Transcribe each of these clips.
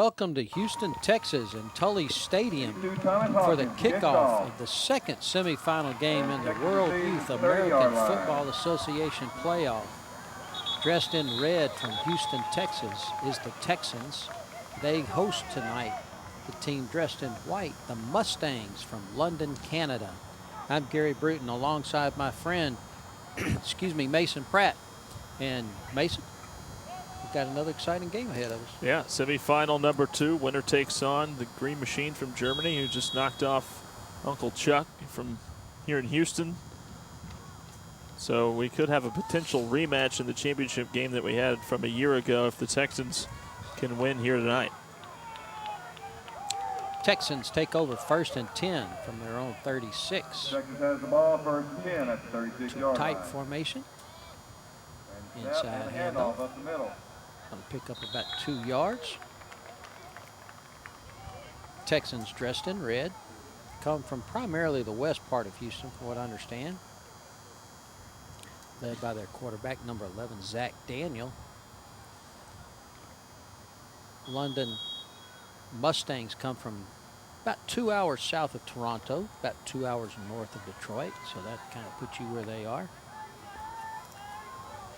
welcome to Houston, Texas and Tully Stadium for the kickoff of the second semifinal game in the World Youth American Football Association playoff. Dressed in red from Houston, Texas is the Texans. They host tonight the team dressed in white, the Mustangs from London, Canada. I'm Gary Bruton alongside my friend, Mason Pratt. And Mason, we've got another exciting game ahead of us. Yeah, semifinal number 2. Winner takes on the Green Machine from Germany, who just knocked off Uncle Chuck from here in Houston. So we could have a potential rematch in the championship game that we had from a year ago if the Texans can win here tonight. Texans take over 1st and 10 from their own 36. Texans has the ball, 1st and 10 at the 36-yard line. Tight formation. Inside handoff up the middle. Going to pick up about 2 yards. Texans dressed in red. Come from primarily the west part of Houston, from what I understand. Led by their quarterback, number 11, Zach Daniel. London Mustangs come from about 2 hours south of Toronto, about 2 hours north of Detroit, so that kind of puts you where they are.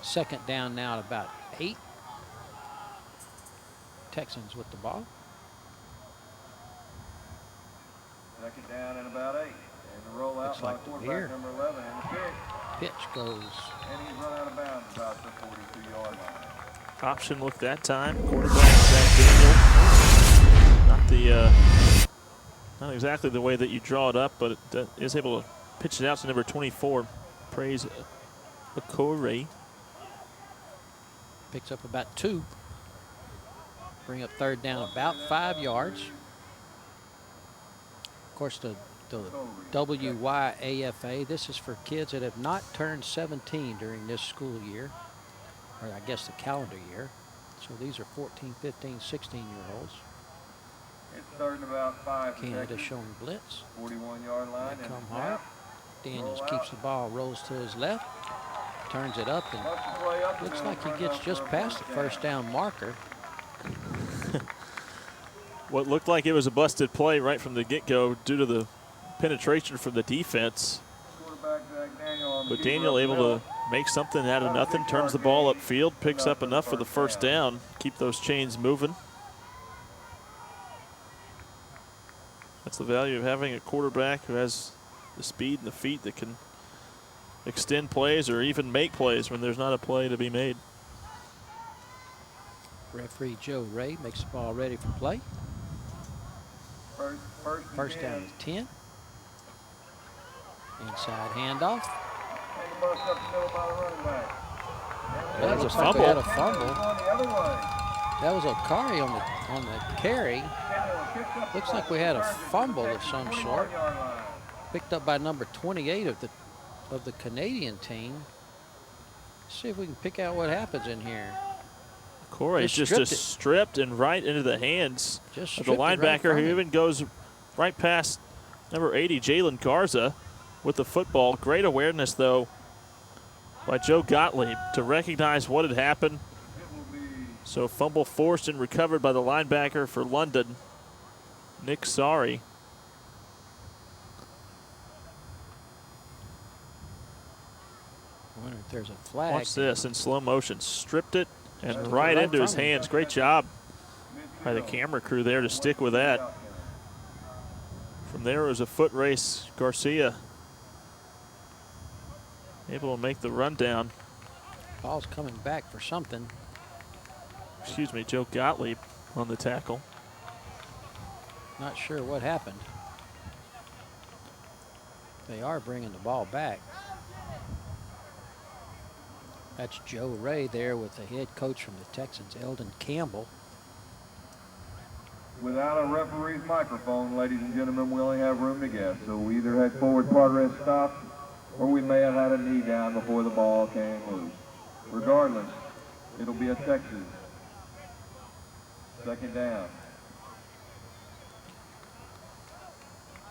Second down now at about 8. Texans with the ball. Second down and about 8. And the rollout by quarterback number 11 and the pitch goes. And he's run out of bounds about the 42-yard line. Option look that time. Quarterback Zach Daniel. Not exactly the way that you draw it up, but it is able to pitch it out to number 24. Praise Okore. Picks up about 2. Bring up third down about 5 yards. Of course, the WYAFA, this is for kids that have not turned 17 during this school year, or I guess the calendar year. So these are 14, 15, 16-year-olds. It's starting about 5. Canada showing blitz. 41-yard line. They come hard. Daniels keeps the ball, rolls to his left, turns it up, and looks like he gets just past the first down marker. What looked like it was a busted play right from the get-go due to the penetration from the defense. But Daniel able to make something out of nothing, turns the ball upfield, picks up enough for the first down, keep those chains moving. That's the value of having a quarterback who has the speed and the feet that can extend plays or even make plays when there's not a play to be made. Referee Joe Ray makes the ball ready for play. First down is 10. Inside handoff. That was a fumble. fumble. Had a fumble. That was Okare on the carry. Looks like we had a fumble of some sort. Picked up by number 28 of the Canadian team. Let's see if we can pick out what happens in here. Corey just stripped and right into the hands of the linebacker, right who even goes right past number 80, Jalen Garza, with the football. Great awareness, though, by Joe Gottlieb to recognize what had happened. So fumble forced and recovered by the linebacker for London, Nick Sari. I wonder if there's a flag. Watch this in slow motion. Stripped it and right into his hands. Great job by the camera crew there to stick with that. From there was a foot race. Garcia able to make the run down. Ball's coming back for something. Excuse me, Joe Gottlieb on the tackle. Not sure what happened. They are bringing the ball back. That's Joe Ray there with the head coach from the Texans, Eldon Campbell. Without a referee's microphone, ladies and gentlemen, we only have room to guess. So we either had forward progress stopped or we may have had a knee down before the ball came loose. Regardless, it'll be a Texas. Second down.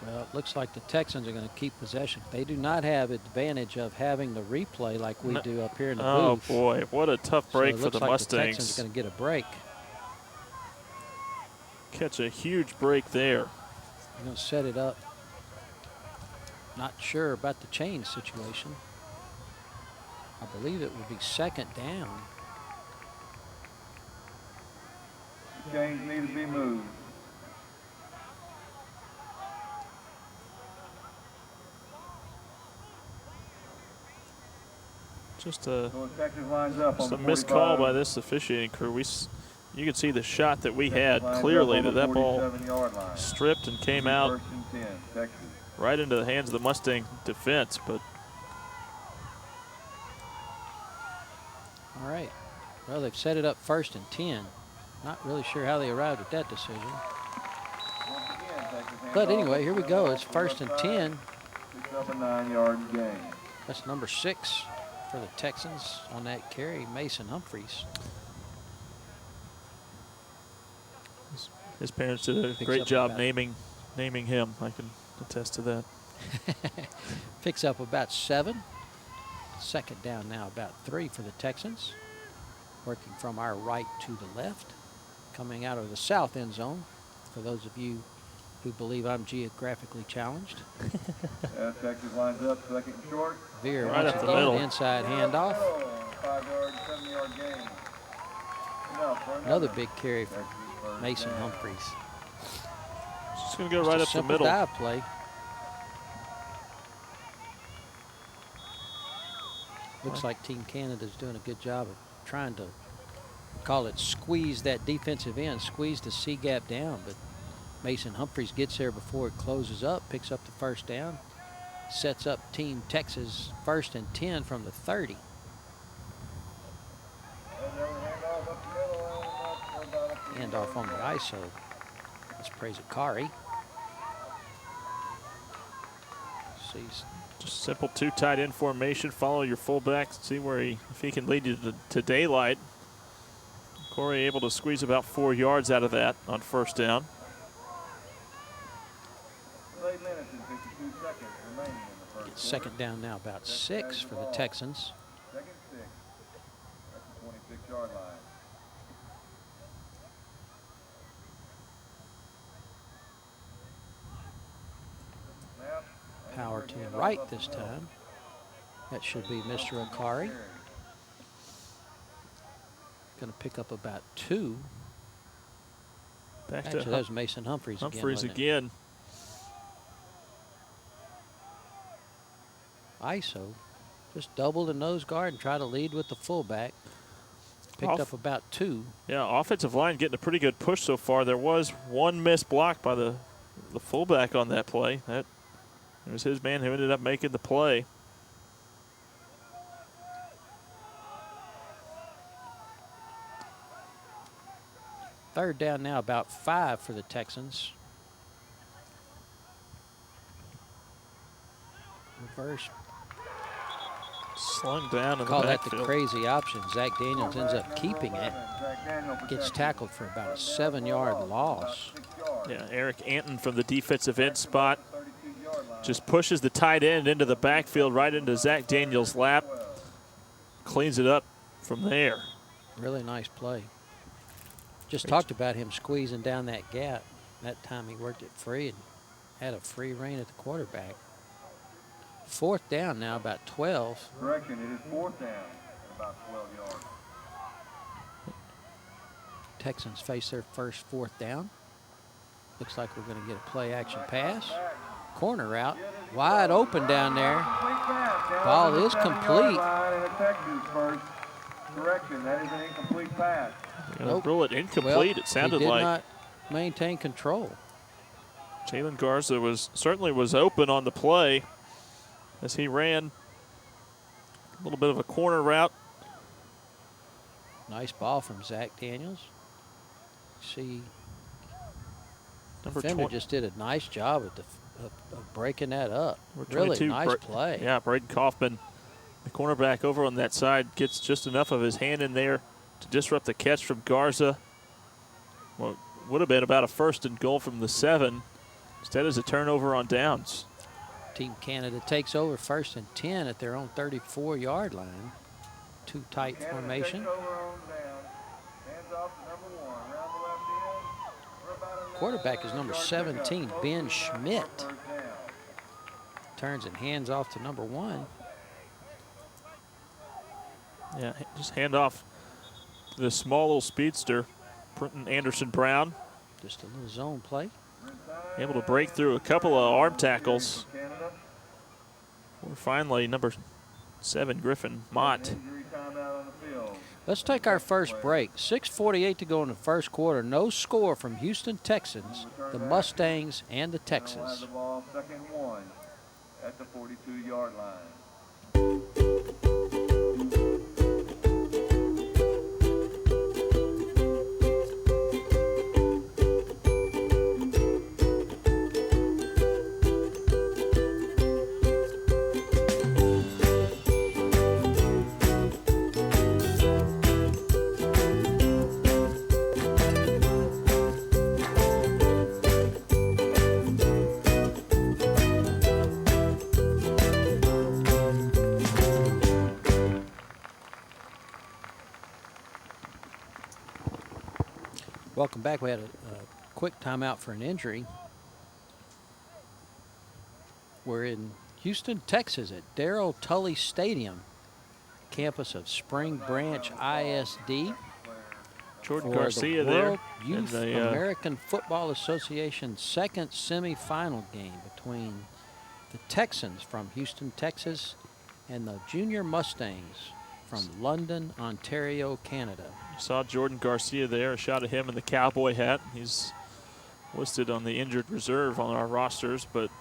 Well, it looks like the Texans are going to keep possession. They do not have advantage of having the replay like we do up here in the booth. Oh, boy, what a tough break for the Mustangs. The Texans are going to get a break. catch a huge break there. You're going to set it up. Not sure about the chain situation. I believe it will be second down. Chains need to be moved. Just So Texas lines up on a the missed 45. call by this officiating crew. You could see the shot that we had clearly, that ball 47-yard line. stripped and came out First and 10, Texas. right into the hands of the Mustang defense. But All right. Well, they've set it up first and 10. Not really sure how they arrived at that decision. But anyway, here we go. It's first and 10. Picks up a 9-yard gain. That's number 6 for the Texans on that carry, Mason Humphreys. his parents did a great job naming him. I can attest to that. Picks up about 7. Second down now, about 3 for the Texans. Working from our right to the left. Coming out of the south end zone, for those of you who believe I'm geographically challenged. Texas lines up, second and short. Veer Right once up the again, middle. inside handoff. 5-yard, 7-yard gain. Another big carry for Mason Humphreys. Just going to go right up the Simple middle. dive play. Looks like Team Canada's doing a good job of trying to call it squeeze that defensive end, squeeze the C gap down, but Mason Humphreys gets there before it closes up, picks up the first down, sets up Team Texas first and 10 from the 30. Handoff on the ISO. Let's praise Akari. Sees Just simple 2 tight end formation. Follow your fullback. See where if he can lead you to daylight. Corey able to squeeze about 4 yards out of that on first down. 8 minutes and 52 seconds remaining in the first. It's second down now, about 6 for the Texans. Second 6. That's the 26-yard line. Power to the right this time. That should be Mr. Akari. Going to pick up about 2. Back Actually, to that was Mason Humphreys again. Humphreys wasn't it? again. ISO just double the nose guard and try to lead with the fullback. Picked up about 2. Yeah, offensive line getting a pretty good push so far. There was one missed block by the fullback on that play. That it was his man who ended up making the play. Third down now, about 5 for the Texans. Reverse. Slung down in Call the that the backfield. crazy option. Zach Daniels ends up keeping it. Gets tackled for about a 7-yard loss. Yeah, Eric Anton from the defensive end spot just pushes the tight end into the backfield right into Zach Daniels' lap. Cleans it up from there. Really nice play. Just talked about him squeezing down that gap. That time he worked it free and had a free reign at the quarterback. Fourth down now, about 12. Correction, it is fourth down, about 12 yards. Texans face their first fourth down. Looks like we're going to get a play action pass. Corner route, wide open down there. Ball is complete. Correction, that is an incomplete pass. Nope. Rule it incomplete, Well, it sounded he did like. not maintain control. Jalen Garza certainly was open on the play as he ran a little bit of a corner route. Nice ball from Zach Daniels. See, Number defender 20. just did a nice job of breaking that up. Number Really 22, nice play. Yeah, Braden Kaufman, the cornerback over on that side, gets just enough of his hand in there to disrupt the catch from Garza. Well, would have been about a first and goal from the 7. Instead, is a turnover on downs. Team Canada takes over first and 10 at their own 34-yard line. Too tight formation. quarterback is number 17, Ben Schmidt. Turns and hands off to number 1. Yeah, just hand off to the small little speedster, Brenton Anderson Brown. Just a little zone play. Able to break through a couple of arm tackles. Or finally, number 7, Griffin Mott. Let's take our first break. 6:48 to go in the first quarter. No score from Houston Texans, the Mustangs, and the Texans. The ball, second one at the 42-yard line. Welcome back. We had a quick timeout for an injury. We're in Houston, Texas at Darrell Tully Stadium, campus of Spring Branch ISD. Jordan for Garcia the there. World Youth the, American Football Association second semifinal game between the Texans from Houston, Texas, and the Junior Mustangs from London, Ontario, Canada. You saw Jordan Garcia there, a shot of him in the cowboy hat. He's listed on the injured reserve on our rosters, but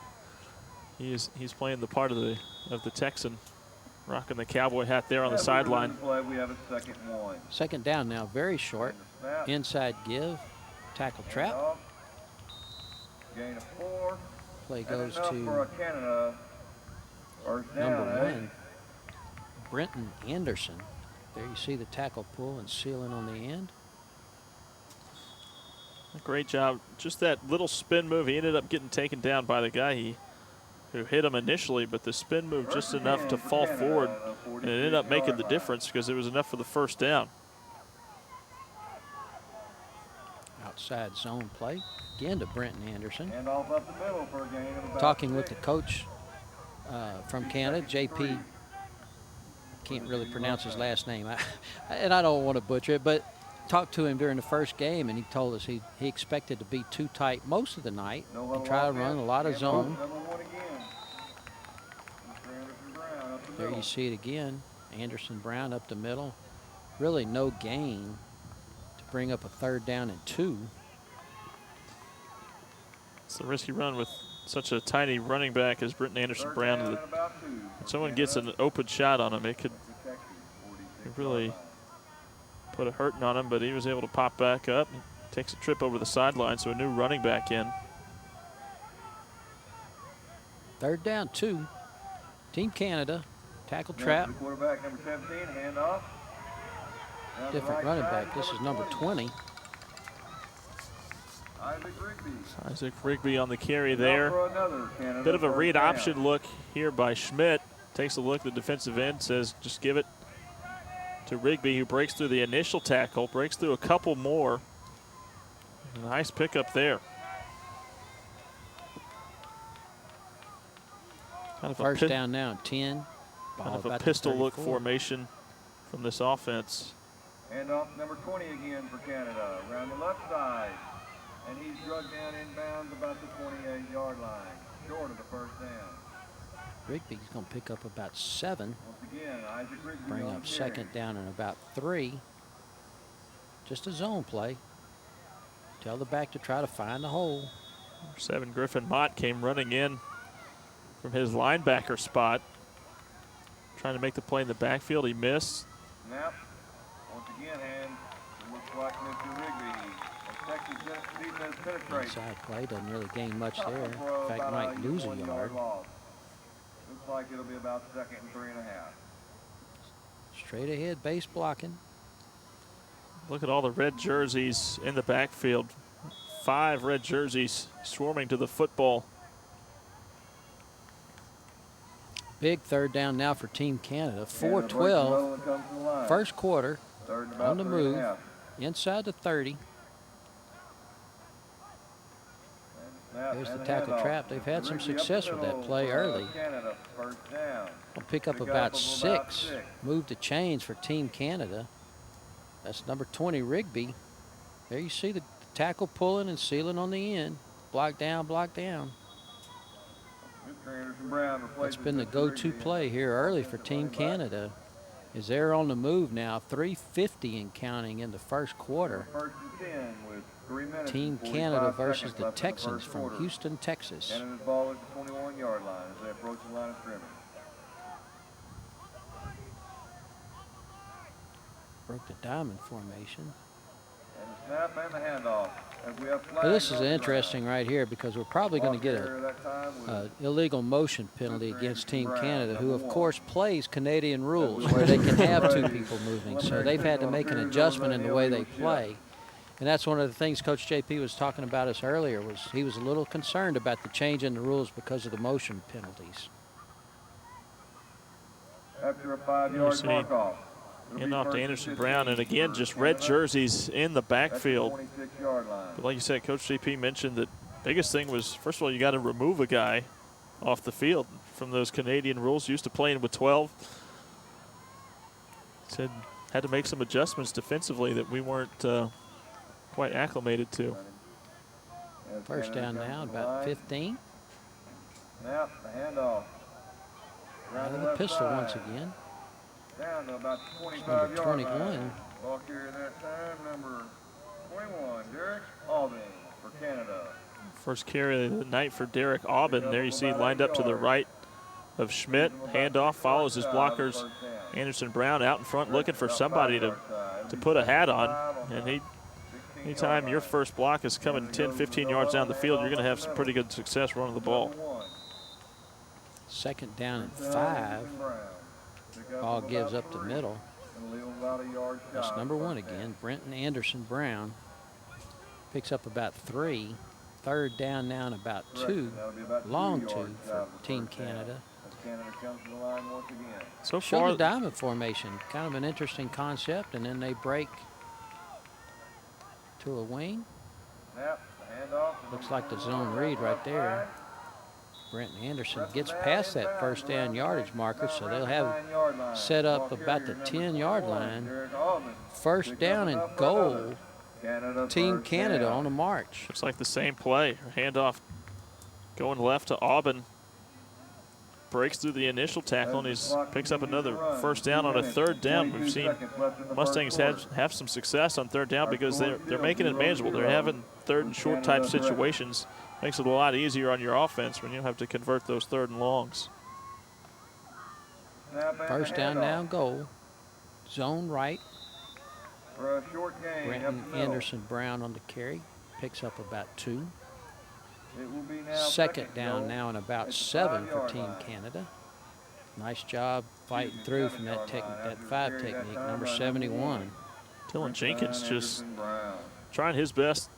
he's playing the part of the Texan, rocking the cowboy hat there on the sideline. We have a second one. Second down now, very short. Inside give, tackle trap. Gain of 4. Play goes for to Canada. First down, number 1, Brenton Anderson. There you see the tackle pull and sealing on the end. Great job. Just that little spin move. He ended up getting taken down by the guy who hit him initially, but the spin move just enough to fall forward, and it ended up making the difference because it was enough for the first down. Outside zone play. Again to Brenton Anderson. And off up the middle for a gain of about Talking 6. with the coach from Canada, JP. Can't really pronounce his last name, and I don't want to butcher it, but talked to him during the first game, and he told us he expected to be too tight most of the night and try to run a lot of zone. There you see it again. Anderson Brown up the middle. Really no gain to bring up a 3rd down and 2. It's a risky run with such a tiny running back as Brenton Anderson Brown. If someone gets an open shot on him, it could really put a hurting on him, but he was able to pop back up. Takes a trip over the sideline, so a new running back in. 3rd down, 2. Team Canada, tackle trap. Quarterback number 17, handoff. Different running back. This is number 20. Isaac Rigby on the carry there. Bit of a read option look here by Schmidt. Takes a look at the defensive end, says just give it to Rigby, who breaks through the initial tackle, breaks through a couple more. Nice pickup there. Kind of First down now, 10. Kind of a pistol look formation from this offense. And off number 20 again for Canada, around the left side. And he's drugged down inbounds about the 28-yard line, short of the first down. Rigby's going to pick up about 7. Once again, Isaac Rigby bring on up the second carry. down and about 3. Just a zone play. Tell the back to try to find the hole. 7 Griffin Mott came running in from his linebacker spot, trying to make the play in the backfield. He missed. Snap. Once again, hand. It looks like Mr. Rigby. Texas defense penetrates. Inside play doesn't really gain much there. In fact, might lose a yard. Looks like it'll be about 2nd and 3.5. Straight ahead base blocking. Look at all the red jerseys in the backfield. 5 red jerseys swarming to the football. Big 3rd down now for Team Canada. 4-12. First quarter. On the move. Inside the 30. There's the tackle trap. They've had some success with that play early. Will pick up about 6. Move the chains for Team Canada. That's number 20, Rigby. There you see the tackle pulling and sealing on the end. Block down, block down. That's been the go-to play here early for Team Canada. Is they're on the move now, 3:50 and counting in the first quarter. Team Canada versus the Texans from Houston, Texas. Canada's ball at the 21-yard line as they approach the line of scrimmage. Broke the diamond formation. And the snap and the handoff. Well, this is interesting right here because we're probably going to get a illegal motion penalty against Team Canada, who of course plays Canadian rules where they can have 2 people moving. So they've had to make an adjustment in the way they play. And that's one of the things Coach JP was talking about us earlier, was he was a little concerned about the change in the rules because of the motion penalties. After a 5-yard mark-off. Hand off to Anderson Brown, and again, just red jerseys in the backfield. But like you said, Coach JP mentioned that biggest thing was, first of all, you got to remove a guy off the field from those Canadian rules. Used to playing with 12. Said had to make some adjustments defensively that we weren't quite acclimated to. First down now, about 15. Now the handoff. Out of the pistol once again. Down to about Number 21. Ball carrier that time, number 21, Derek Aubin for Canada. First carry of the night for Derek Aubin. There you see lined up to the right of Schmidt. Handoff, follows his blockers. Anderson Brown out in front looking for somebody to put a hat on. And anytime your first block is coming 10, 15 yards down the field, you're going to have some pretty good success running the ball. Second down and 5. Ball gives up the middle. That's number 1 again, Brenton Anderson Brown. Picks up about 3. Third down now and about 2. Long 2 for Team Canada. So Show far, the diamond formation, kind of an interesting concept, and then they break to a wing. Looks like the zone read right there. Brenton Anderson gets past that first down yardage marker, so they'll have set up about the 10-yard line. First down and goal. Team Canada on the march. looks like the same play. Handoff going left to Aubin. Breaks through the initial tackle and he picks up another first down on a third down. We've seen Mustangs have some success on third down because they're making it manageable. They're having third and short type situations. Makes it a lot easier on your offense when you don't have to convert those third and longs. First down now, goal. Zone right. Brenton Anderson Brown on the carry. Picks up about 2. Second down now and about 7 for Team Canada. Nice job fighting through from that 5 technique, number 71. Dylan Jenkins just trying his best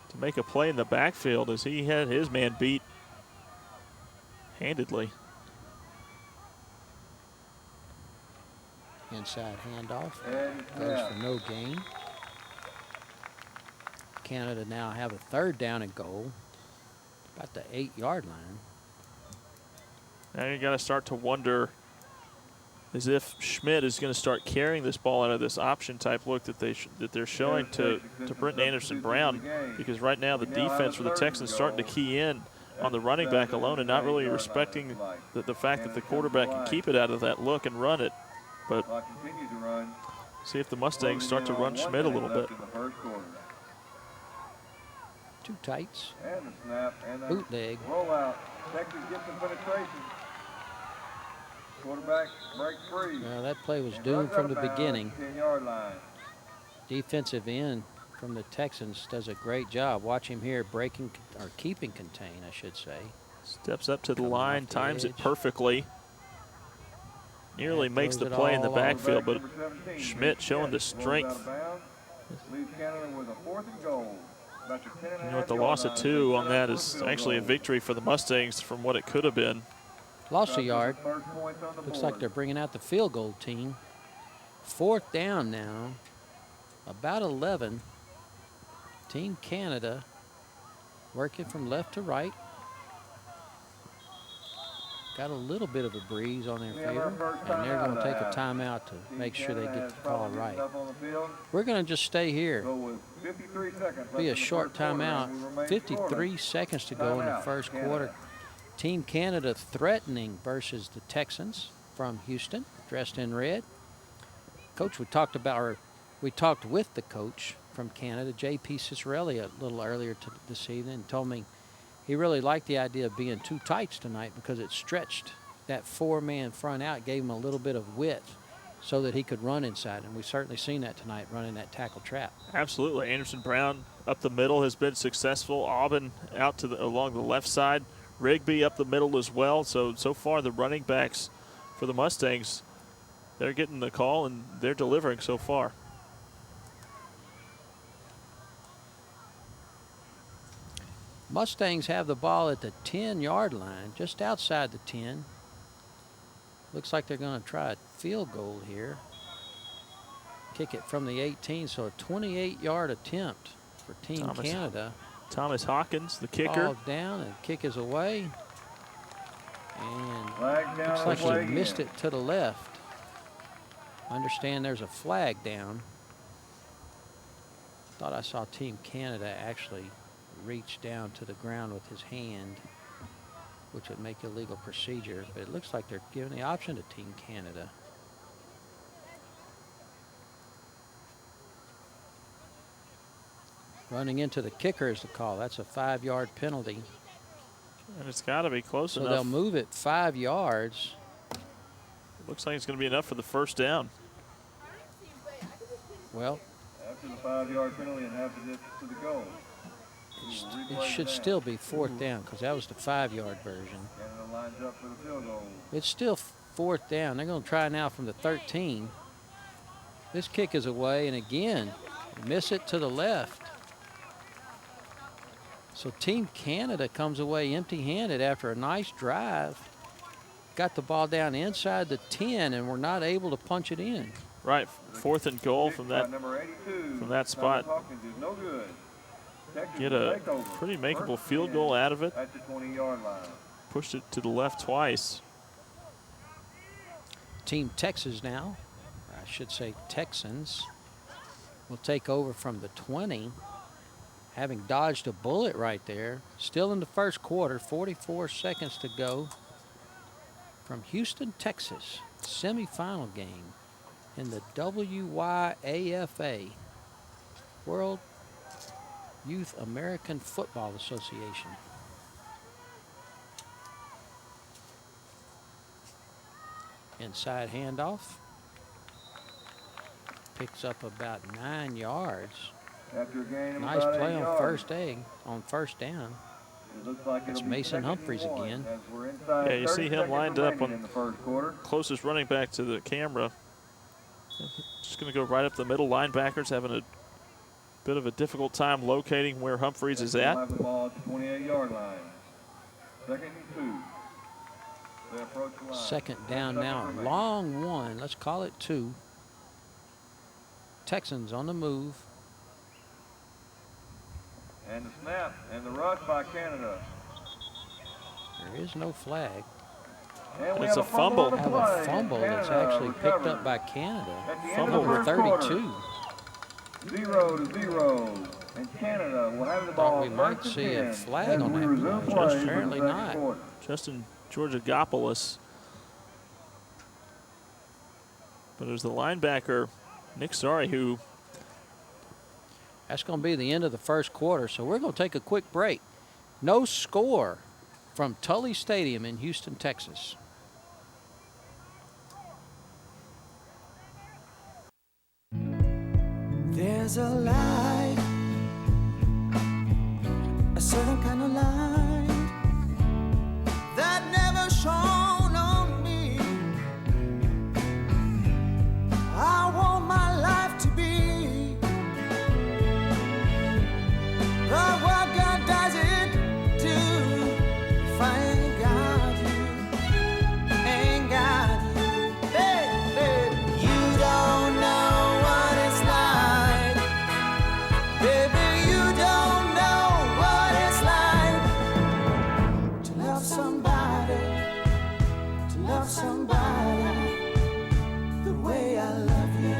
to make a play in the backfield as he had his man beat handedly. Inside handoff, goes for no gain. Canada now have a third down and goal, about the 8-yard line. Now you got to start to wonder as if Schmidt is going to start carrying this ball out of this option type look that they're showing to Brenton Anderson Brown, because right now the defense for the Texans starting to key in on the running back alone and not really respecting the fact that the quarterback can keep it out of that look and run it. But see if the Mustangs start to run Schmidt a little bit. 2 tights. Bootleg. Rollout. Texas gets some penetration. Quarterback break free. Well, that play was doomed from the beginning. 10-yard line. Defensive end from the Texans does a great job. Watch him here breaking, or keeping contain, I should say. Steps up to the line, times it perfectly. Nearly makes the play in the backfield, but Schmidt showing the strength. Leaves Canada with a 4th and goal. You know what, the loss of 2 on that is actually a victory for the Mustangs from what it could have been. Lost a yard. Looks like they're bringing out the field goal team. 4th down now. About 11. Team Canada working from left to right. Got a little bit of a breeze on their favor, and they're going to take a timeout to make sure they get the call right. We're going to just stay here. Be a short timeout. 53 seconds to go in the first quarter. Team Canada threatening versus the Texans from Houston, dressed in red. Coach, we talked with the coach from Canada, J.P. Cicerelli, a little earlier this evening, and told me he really liked the idea of being two tights tonight because it stretched that four-man front out, gave him a little bit of width so that he could run inside. And we've certainly seen that tonight, running that tackle trap. Absolutely. Anderson Brown up the middle has been successful. Aubin out to along the left side. Rigby up the middle as well. So far the running backs for the Mustangs, they're getting the call and they're delivering so far. Mustangs have the ball at the 10-yard line, just outside the 10. Looks like they're going to try a field goal here. Kick it from the 18, so a 28-yard attempt for Team Canada. Thomas Hawkins, the kicker. Ball down and kick is away. And looks like he missed it to the left. Understand there's a flag down. Thought I saw Team Canada actually reach down to the ground with his hand, which would make illegal procedure, but it looks like they're giving the option to Team Canada. Running into the kicker is the call. That's a 5-yard penalty. And it's got to be close enough. So they'll move it 5 yards. Looks like it's going to be enough for the first down. Well, after the 5-yard penalty and half of it to the goal. It should still be fourth down because that was the 5-yard version. Canada lines up for the field goal. It's still fourth down. They're going to try now from the 13. This kick is away, and again, miss it to the left. So Team Canada comes away empty-handed after a nice drive. Got the ball down inside the 10, and we're not able to punch it in. Right, fourth and goal from that spot. Get a pretty makeable field goal out of it. At the 20-yard line. Pushed it to the left twice. Team Texas now, or I should say Texans, will take over from the 20, having dodged a bullet right there. Still in the first quarter, 44 seconds to go. From Houston, Texas, semifinal game in the WYAFA, World Youth American Football Association. Inside handoff. Picks up about 9 yards. After a gain of nice about play 8 on yards. first down. It looks like It's it'll be Mason second Humphreys and 1 again. as we're inside Yeah, you see 30 him seconds lined up remaining on in the first quarter. Closest running back to the camera. Just going to go right up the middle. Linebackers having a bit of a difficult time locating where Humphreys is at. Have the ball at the 28-yard line. Second and 2. They approach the line. Second down now, long one. Let's call it 2. Texans on the move. And the snap and the rush by Canada. There is no flag. And we It's have a fumble. on the Have play. a fumble that's Canada actually picked recovered. up by Canada. At the end Fumble of the Number first 32. quarter, 0-0. And Canada will have the Thought ball we might first and see a 10 flag as on we that resume play. play for the Apparently second not. quarter. Justin Georgopoulos. But it was the linebacker, Nick Sari, who That's going to be the end of the first quarter, so we're going to take a quick break. No score from Tully Stadium in Houston, Texas. There's a light, a certain kind of light that never shone on me. I want my life to be what God does it do. If I ain't got you, ain't got you, baby, you don't know what it's like. Baby, you don't know what it's like. somebody, to love somebody the way I love you.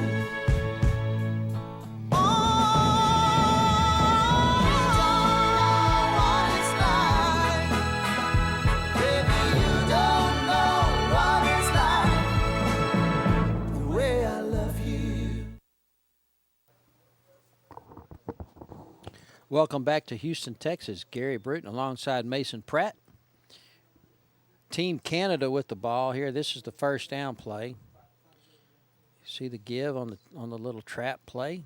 Welcome back to Houston, Texas. Gary Bruton alongside Mason Pratt. Team Canada with the ball here. This is the first down play. See the give on the little trap play.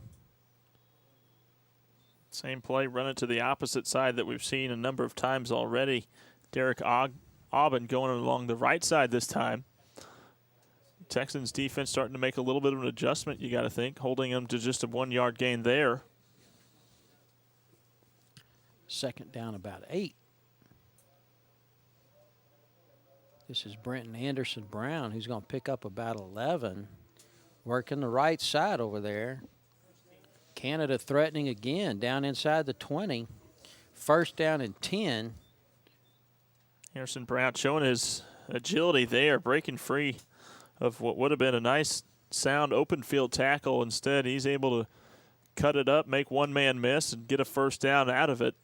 Same play, run it to the opposite side that we've seen a number of times already. Derek Aubin going along the right side this time. Texans defense starting to make a little bit of an adjustment, you got to think, holding them to just a 1 yard gain there. Second down about 8. This is Brenton Anderson Brown, who's going to pick up about 11. Working the right side over there. Canada threatening again down inside the 20. First down and 10. Anderson Brown showing his agility there, breaking free of what would have been a nice, sound open field tackle. Instead, he's able to cut it up, make one man miss, and get a first down out of it.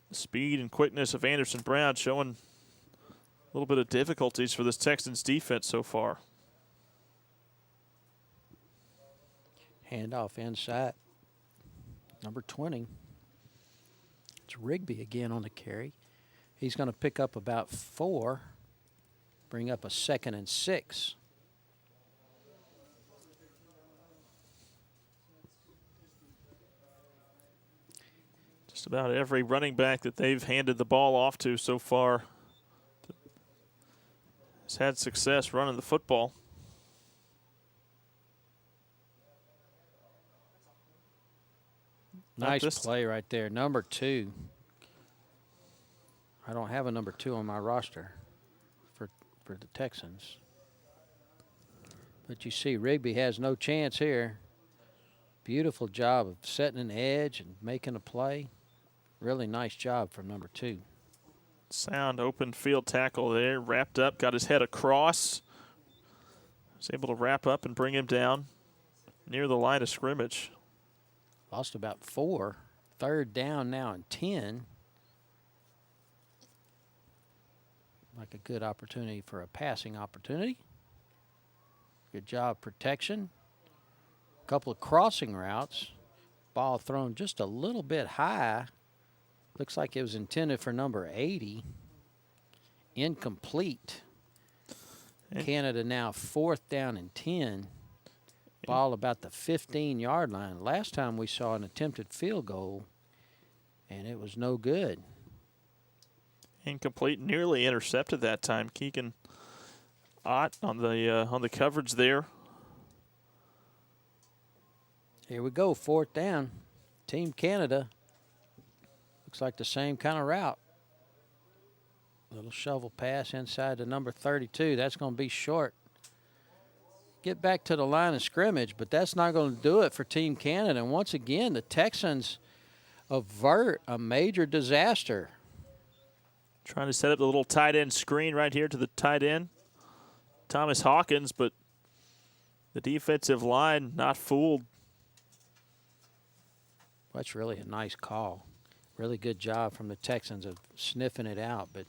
The speed and quickness of Anderson Brown showing a little bit of difficulties for this Texans defense so far. Handoff inside. Number 20. It's Rigby again on the carry. He's going to pick up about 4. Bring up a 2nd and 6. Just about every running back that they've handed the ball off to so far has had success running the football. Nice play right there. Number 2. I don't have a number 2 on my roster for the Texans. But you see Rigby has no chance here. Beautiful job of setting an edge and making a play. Really nice job from number 2. Sound open field tackle there. Wrapped up, got his head across. Was able to wrap up and bring him down near the line of scrimmage. Lost about 4. Third down now and 10. Like a good opportunity for a passing opportunity. Good job protection. A couple of crossing routes. Ball thrown just a little bit high. Looks like it was intended for number 80. Incomplete. Canada now 4th down and 10. Ball about the 15-yard line. Last time we saw an attempted field goal, and it was no good. Incomplete, nearly intercepted that time. Keegan Ott on the coverage there. Here we go, 4th down. Team Canada. Looks like the same kind of route. Little shovel pass inside to number 32. That's going to be short. Get back to the line of scrimmage, but that's not going to do it for Team Canada. And once again, the Texans avert a major disaster. Trying to set up the little tight end screen right here to the tight end, Thomas Hawkins, but the defensive line not fooled. That's really a nice call. Really good job from the Texans of sniffing it out, but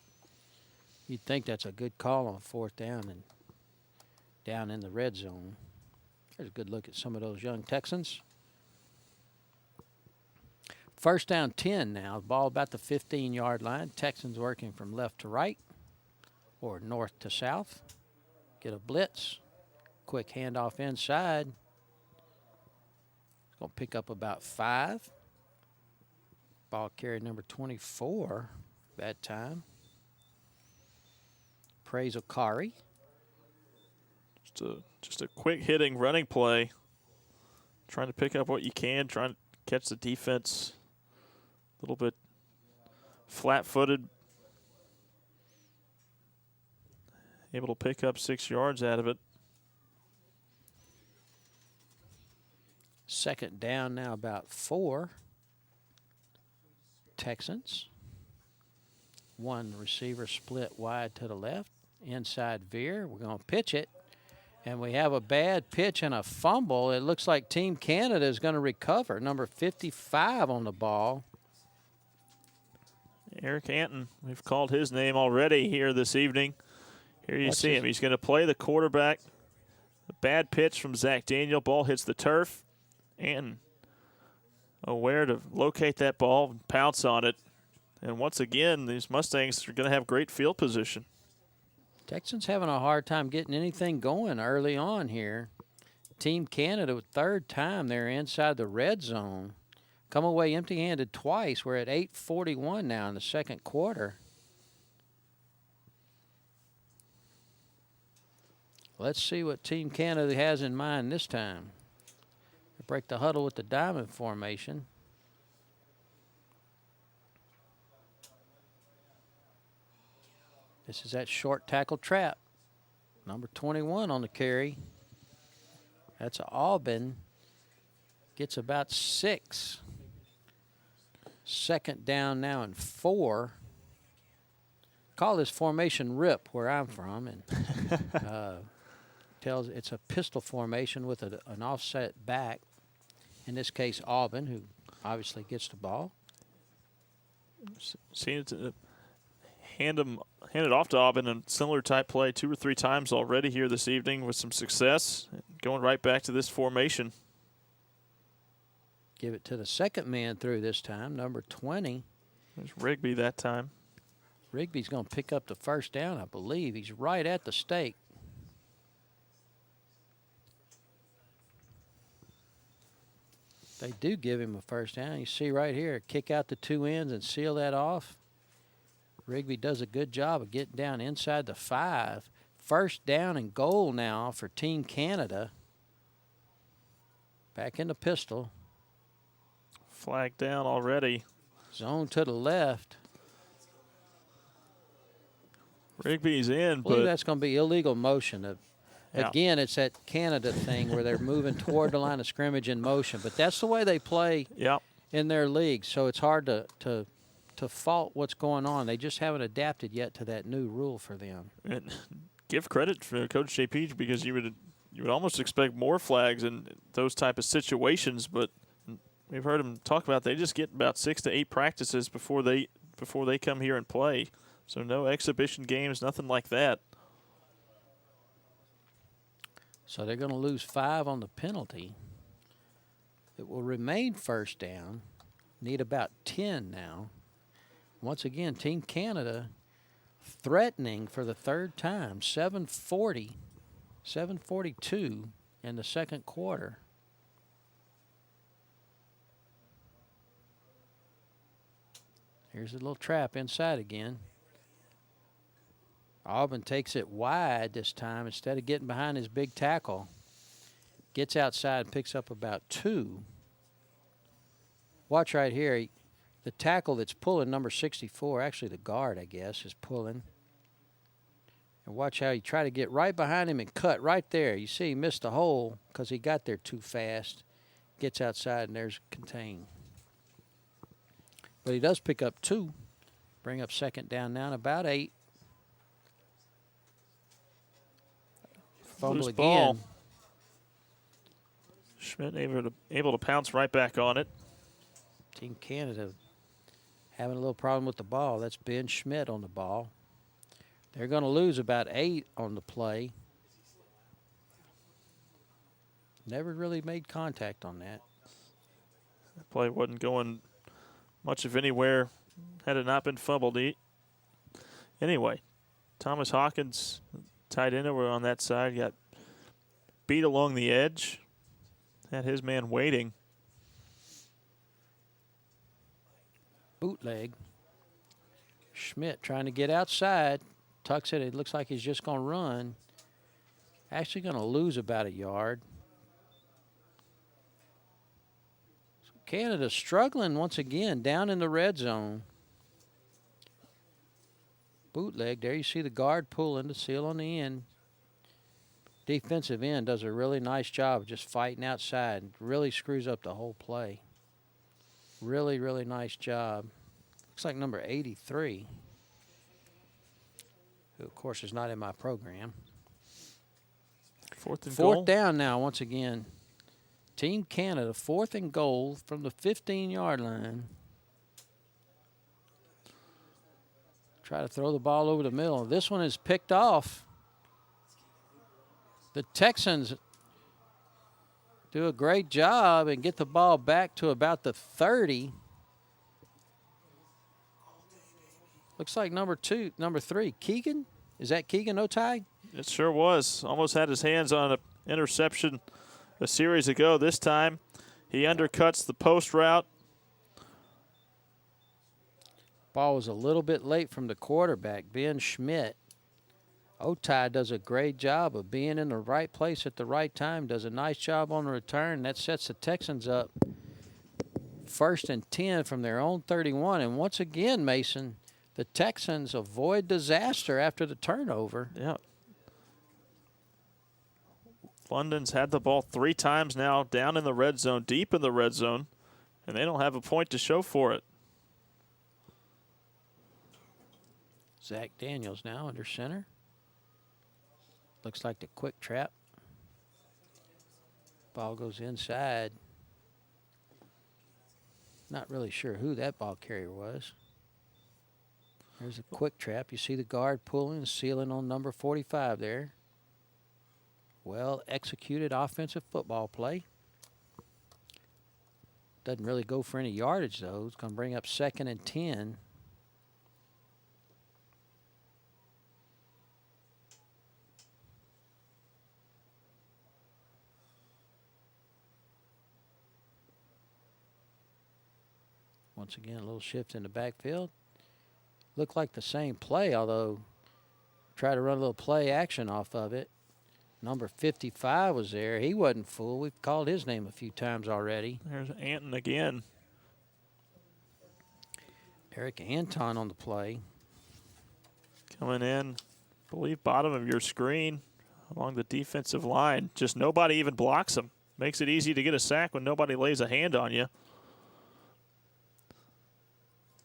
you'd think that's a good call on 4th down and down in the red zone. There's a good look at some of those young Texans. First down 10 now. Ball about the 15-yard line. Texans working from left to right or north to south. Get a blitz. Quick handoff inside. It's going to pick up about 5. Ball carry number 24 that time. Praise Okari. Just a quick hitting running play. Trying to pick up what you can, trying to catch the defense a little bit flat-footed. Able to pick up 6 yards out of it. Second down now about 4. Texans. One receiver split wide to the left. Inside veer. We're going to pitch it. And we have a bad pitch and a fumble. It looks like Team Canada is going to recover. Number 55 on the ball. Eric Anton, we've called his name already here this evening. Here you see him. He's going to play the quarterback. A bad pitch from Zach Daniel. Ball hits the turf. Anton aware to locate that ball and pounce on it. And once again, these Mustangs are going to have great field position. Texans having a hard time getting anything going early on here. Team Canada, third time they're inside the red zone. Come away empty-handed twice. We're at 8:41 now in the second quarter. Let's see what Team Canada has in mind this time. They break the huddle with the diamond formation. This is that short tackle trap. Number 21 on the carry. That's Auburn. Gets about 6. Second down now and 4. Call this formation rip where I'm from. And tells it's a pistol formation with an offset back. In this case, Auburn, who obviously gets the ball. Seen it hand it off to Auburn in similar type play 2 or 3 times already here this evening with some success. Going right back to this formation. Give it to the second man through this time, number 20. There's Rigby that time. Rigby's going to pick up the first down, I believe. He's right at the stake. They do give him a first down. You see right here, kick out the 2 ends and seal that off. Rigby does a good job of getting down inside the 5. First down and goal now for Team Canada. Back in the pistol. Flag down already. Zone to the left. Rigby's in, I believe but that's going to be illegal motion. Again, it's that Canada thing where they're moving toward the line of scrimmage in motion. But that's the way they play in their league, so it's hard to fault what's going on. They just haven't adapted yet to that new rule for them. And give credit for Coach JP because you would almost expect more flags in those type of situations, but we've heard him talk about they just get about 6 to 8 practices before they come here and play. So no exhibition games, nothing like that. So they're going to lose 5 on the penalty. It will remain first down. Need about 10 now. Once again, Team Canada threatening for the third time. 7:42 in the second quarter. Here's a little trap inside again. Auburn takes it wide this time instead of getting behind his big tackle. Gets outside and picks up about 2. Watch right here. The tackle that's pulling, number 64, actually the guard, I guess, is pulling. And watch how he tried to get right behind him and cut right there. You see he missed the hole because he got there too fast. Gets outside, and there's contained. But he does pick up 2. Bring up second down now and about 8. Fumble Loose again. ball. Schmidt able to pounce right back on it. Team Canada having a little problem with the ball. That's Ben Schmidt on the ball. They're going to lose about 8 on the play. Never really made contact on that. The play wasn't going much of anywhere had it not been fumbled. Anyway, Thomas Hawkins, tight end over on that side, got beat along the edge. Had his man waiting. Bootleg. Schmidt trying to get outside. Tucks it. It looks like he's just going to run. Actually going to lose about a yard. So Canada struggling once again down in the red zone. Bootleg. There you see the guard pulling the seal on the end. Defensive end does a really nice job of just fighting outside. Really screws up the whole play. Really, really nice job. Looks like number 83. who of course is not in my program. Fourth and goal. Fourth down now once again. Team Canada, 4th and goal from the 15-yard line. Try to throw the ball over the middle. This one is picked off. The Texans do a great job and get the ball back to about the 30. Looks like number 3, Keegan. Is that Keegan Otai? It sure was. Almost had his hands on an interception a series ago. This time he undercuts the post route. Ball was a little bit late from the quarterback, Ben Schmidt. Otai does a great job of being in the right place at the right time, does a nice job on the return. That sets the Texans up 1st and 10 from their own 31. And once again, Mason, the Texans avoid disaster after the turnover. Yeah. London's had the ball 3 times now, down in the red zone, deep in the red zone, and they don't have a point to show for it. Zach Daniels now under center. Looks like the quick trap. Ball goes inside. Not really sure who that ball carrier was. There's a quick trap. You see the guard pulling, sealing on number 45 there. Well executed offensive football play. Doesn't really go for any yardage though. It's going to bring up 2nd and 10. Once again, a little shift in the backfield. Looked like the same play, although try to run a little play action off of it. Number 55 was there. He wasn't fooled. We've called his name a few times already. There's Anton again. Eric Anton on the play. Coming in, I believe bottom of your screen along the defensive line. Just nobody even blocks him. Makes it easy to get a sack when nobody lays a hand on you.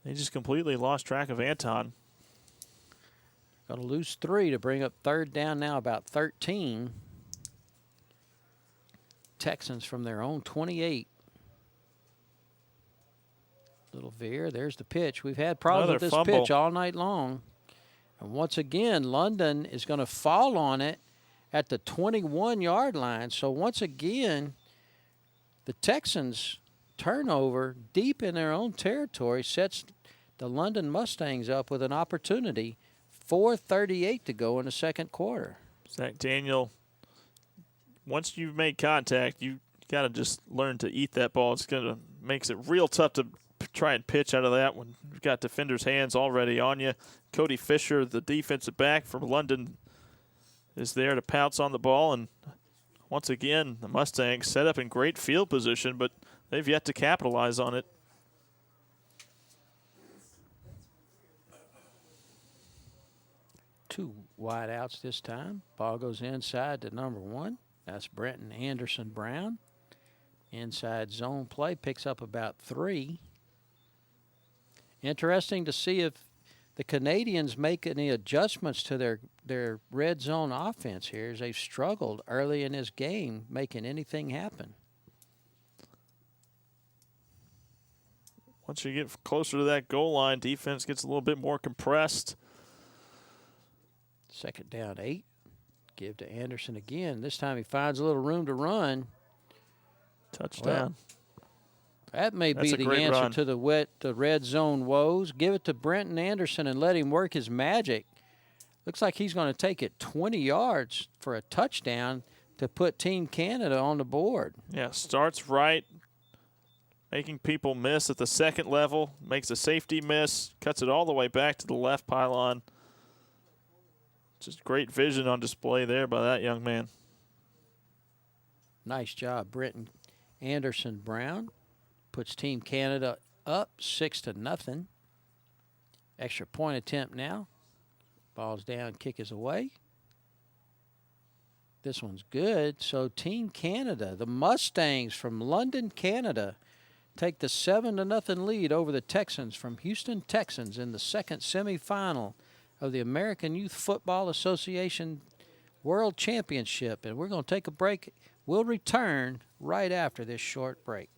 They just completely lost track of Anton. Going to lose 3 to bring up 3rd down now, about 13. Texans from their own 28. Little veer. There's the pitch. We've had problems with this fumble. pitch all night long. And once again, London is going to fall on it at the 21-yard line. So once again, the Texans turnover deep in their own territory sets the London Mustangs up with an opportunity. 4:38 to go in the second quarter. Zach Daniel, once you've made contact, you got to just learn to eat that ball. It's going to makes it real tough to try and pitch out of that when you've got defenders' hands already on you. Cody Fisher, the defensive back from London, is there to pounce on the ball. And once again, the Mustangs set up in great field position, but they've yet to capitalize on it. Two wide outs this time. Ball goes inside to number 1. That's Brenton Anderson Brown. Inside zone play, picks up about 3. Interesting to see if the Canadians make any adjustments to their red zone offense here, as they've struggled early in this game making anything happen. Once you get closer to that goal line, defense gets a little bit more compressed. 2nd down 8. Give to Anderson again. This time he finds a little room to run. Touchdown. Well, that may be the answer to the red zone woes. Give it to Brenton Anderson and let him work his magic. Looks like he's going to take it 20 yards for a touchdown to put Team Canada on the board. Yeah, starts right, making people miss at the second level, makes a safety miss, cuts it all the way back to the left pylon. Just great vision on display there by that young man. Nice job, Brenton Anderson Brown. Puts Team Canada up 6-0. Extra point attempt now. Ball's down, kick is away. This one's good. So Team Canada, the Mustangs from London, Canada, take the 7-0 lead over the Texans from Houston Texans in the second semifinal of the American Youth Football Association World Championship. And we're going to take a break. We'll return right after this short break.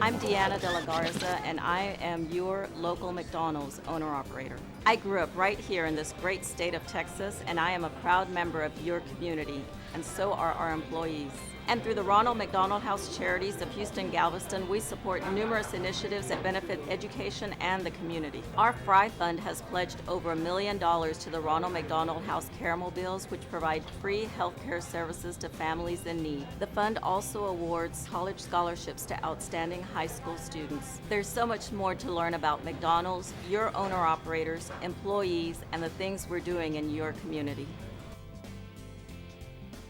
I'm Deanna De La Garza, and I am your local McDonald's owner-operator. I grew up right here in this great state of Texas, and I am a proud member of your community, and so are our employees. And through the Ronald McDonald House Charities of Houston Galveston, we support numerous initiatives that benefit education and the community. Our Fry Fund has pledged over $1 million to the Ronald McDonald House Caramobiles, which provide free health care services to families in need. The fund also awards college scholarships to outstanding high school students. There's so much more to learn about McDonald's, your owner-operators, employees, and the things we're doing in your community.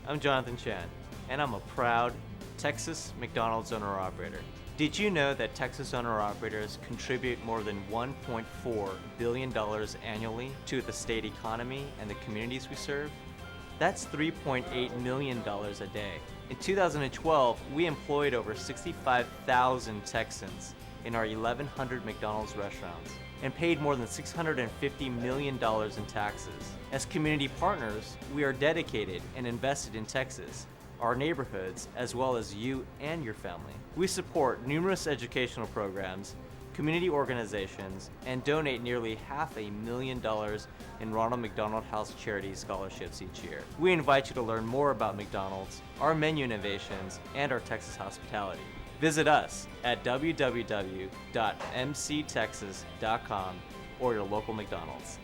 I'm Jonathan Chan, and I'm a proud Texas McDonald's owner-operator. Did you know that Texas owner-operators contribute more than $1.4 billion annually to the state economy and the communities we serve? That's $3.8 million a day. In 2012, we employed over 65,000 Texans in our 1,100 McDonald's restaurants and paid more than $650 million in taxes. As community partners, we are dedicated and invested in Texas, our neighborhoods, as well as you and your family. We support numerous educational programs, community organizations, and donate nearly $500,000 in Ronald McDonald House Charities scholarships each year. We invite you to learn more about McDonald's, our menu innovations, and our Texas hospitality. Visit us at www.mctexas.com or your local McDonald's.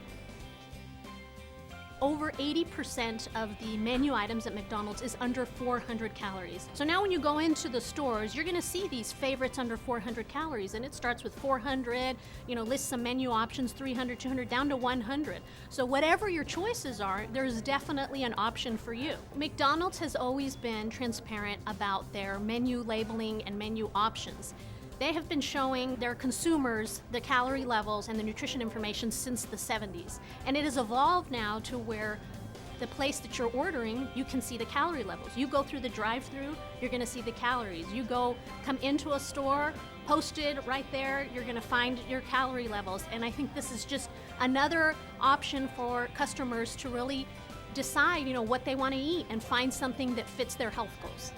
Over 80% of the menu items at McDonald's is under 400 calories. So now when you go into the stores, you're gonna see these favorites under 400 calories, and it starts with 400, lists some menu options, 300, 200, down to 100. So whatever your choices are, there's definitely an option for you. McDonald's has always been transparent about their menu labeling and menu options. They have been showing their consumers the calorie levels and the nutrition information since the 70s. And it has evolved now to where the place that you're ordering, you can see the calorie levels. You go through the drive-thru, you're gonna see the calories. You come into a store, posted right there, you're gonna find your calorie levels. And I think this is just another option for customers to really decide, what they wanna eat and find something that fits their health goals.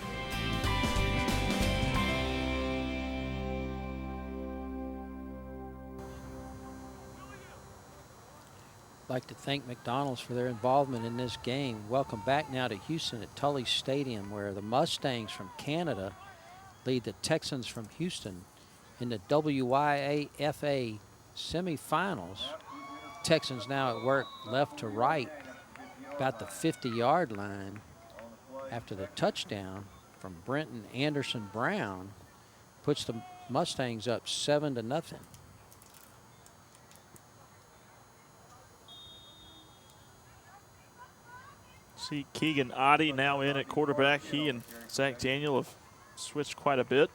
I'd like to thank McDonald's for their involvement in this game. Welcome back now to Houston at Tully Stadium, where the Mustangs from Canada lead the Texans from Houston in the WIAFA semifinals. Texans now at work left to right, about the 50-yard line, after the touchdown from Brenton Anderson Brown puts the Mustangs up 7-0. See Keegan Oddie now in at quarterback. He and Zach Daniel have switched quite a bit.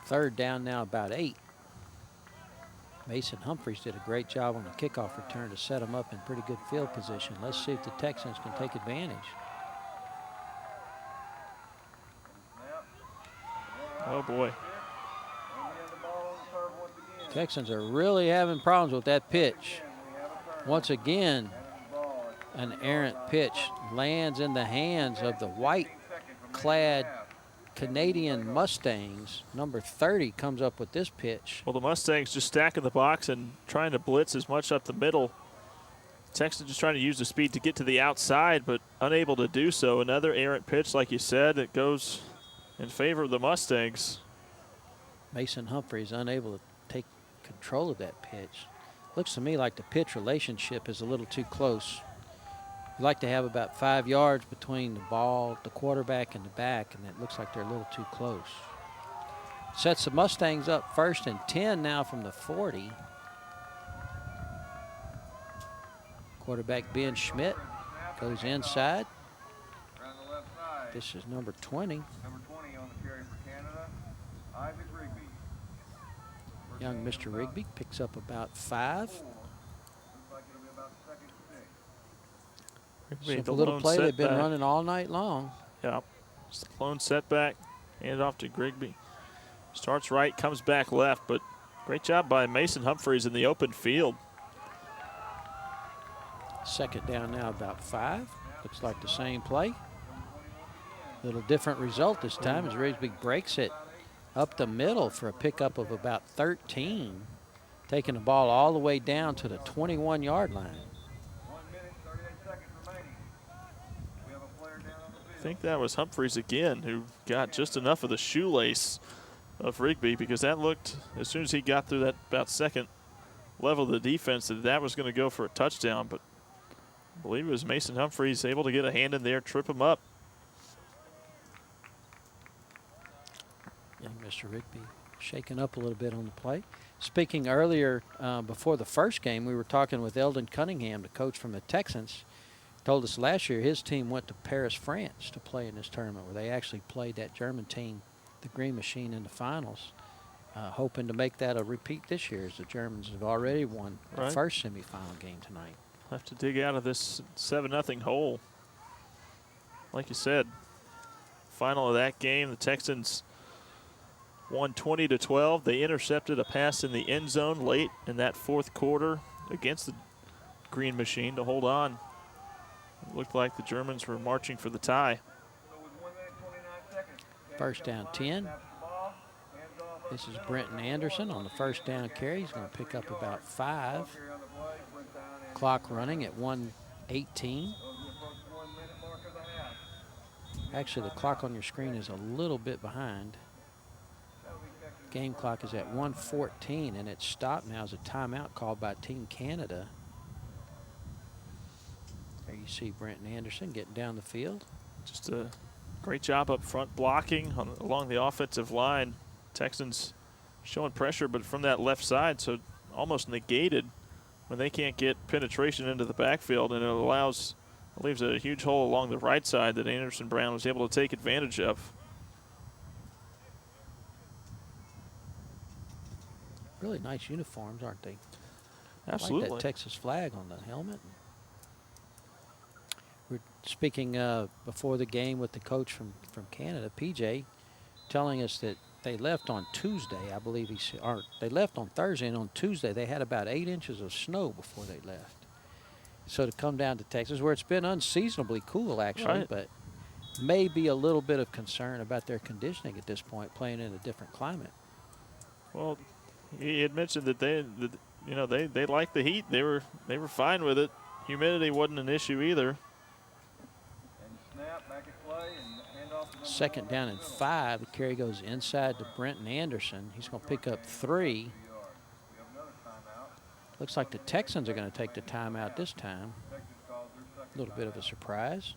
Third down now, about 8. Mason Humphreys did a great job on the kickoff return to set them up in pretty good field position. Let's see if the Texans can take advantage. Oh boy. Texans are really having problems with that pitch. Once again, an errant pitch lands in the hands of the white-clad Canadian Mustangs. Number 30 comes up with this pitch. Well, the Mustangs just stacking the box and trying to blitz as much up the middle. Texans just trying to use the speed to get to the outside, but unable to do so. Another errant pitch, like you said, it goes in favor of the Mustangs. Mason Humphreys unable to take control of that pitch. Looks to me like the pitch relationship is a little too close. You like to have about 5 yards between the ball, the quarterback, and the back, and it looks like they're a little too close. Sets the Mustangs up 1st and 10 now from the 40. Quarterback Ben Schmidt goes inside. This is number 20. Number 20 on the carry for Canada, Isaac Rigby. Young Mr. Rigby picks up about 5. Looks like it'll be about 2nd and 6. Simple little play they've been running all night long. Yeah. It's the clone setback. Hand off to Grigby. Starts right, comes back left, but great job by Mason Humphreys in the open field. Second down now, about 5. Looks like the same play. Little different result this time as Rigsby breaks it up the middle for a pickup of about 13, taking the ball all the way down to the 21-yard line. 1 minute, 38 seconds remaining. We have a player down on the I field. think that was Humphreys again who got just enough of the shoelace of Rigby, because that looked, as soon as he got through that about second level of the defense, that was going to go for a touchdown. But I believe it was Mason Humphreys able to get a hand in there, trip him up. Young Mr. Rigby shaken up a little bit on the play. Speaking earlier, before the first game, we were talking with Eldon Cunningham, the coach from the Texans. Told us last year his team went to Paris, France to play in this tournament, where they actually played that German team, the Green Machine, in the finals, hoping to make that a repeat this year, as the Germans have already won the first semifinal game tonight. Have to dig out of this 7-0 hole. Like you said, final of that game, the Texans won 20-12. They intercepted a pass in the end zone late in that fourth quarter against the Green Machine to hold on. It looked like the Germans were marching for the tie. First down 10. This is Brenton Anderson on the first down carry. He's going to pick up about 5. Clock running at 1:18. Actually, the clock on your screen is a little bit behind. Game clock is at 1:14, and it's stopped now as a timeout called by Team Canada. There you see Brenton Anderson getting down the field. Just a great job up front blocking along the offensive line. Texans showing pressure, but from that left side, so almost negated when they can't get penetration into the backfield, and it leaves a huge hole along the right side that Anderson Brown was able to take advantage of. Really nice uniforms, aren't they? Absolutely. I like that Texas flag on the helmet. We're speaking before the game with the coach from Canada, PJ, telling us that they left on Tuesday, I believe they left on Thursday, and on Tuesday they had about 8 inches of snow before they left. So to come down to Texas, where it's been unseasonably cool actually, but maybe a little bit of concern about their conditioning at this point, playing in a different climate. Well, he had mentioned that they liked the heat. They were fine with it. Humidity wasn't an issue either. Second down and 5. The carry goes inside to Brenton Anderson. He's going to pick up 3. Looks like the Texans are going to take the timeout this time. A little bit of a surprise.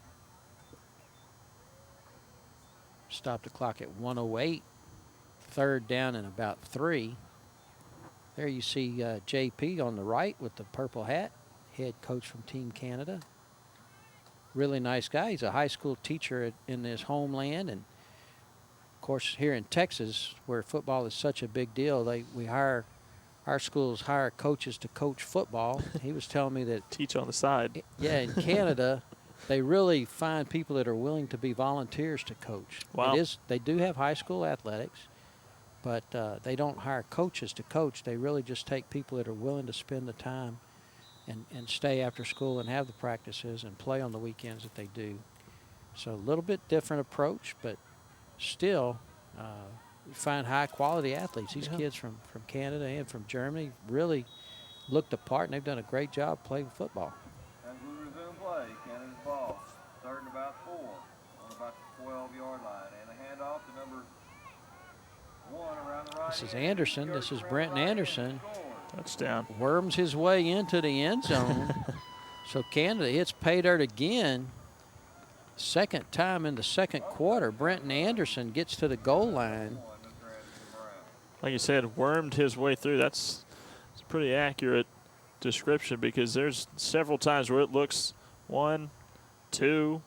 Stop the clock at 1:08. Third down and about 3. There you see JP on the right with the purple hat, head coach from Team Canada. Really nice guy. He's a high school teacher in his homeland, and of course here in Texas, where football is such a big deal, our schools hire coaches to coach football. He was telling me that teach on the side. Yeah, in Canada, they really find people that are willing to be volunteers to coach. Wow. They do have high school athletics, but they don't hire coaches to coach. They really just take people that are willing to spend the time and stay after school and have the practices and play on the weekends that they do. So a little bit different approach, but still you find high-quality athletes. These kids from Canada and from Germany really looked apart, and they've done a great job playing football. As we resume play, Canada's ball, third and about 4 on about the 12-yard line, and a handoff to number 1 around the right. This is Anderson. This is Brenton Anderson. Touchdown. Worms his way into the end zone. So Canada hits pay dirt again. Second time in the second quarter. Brenton Anderson gets to the goal line. Like you said, wormed his way through. That's a pretty accurate description, because there's several times where it looks 1, 2,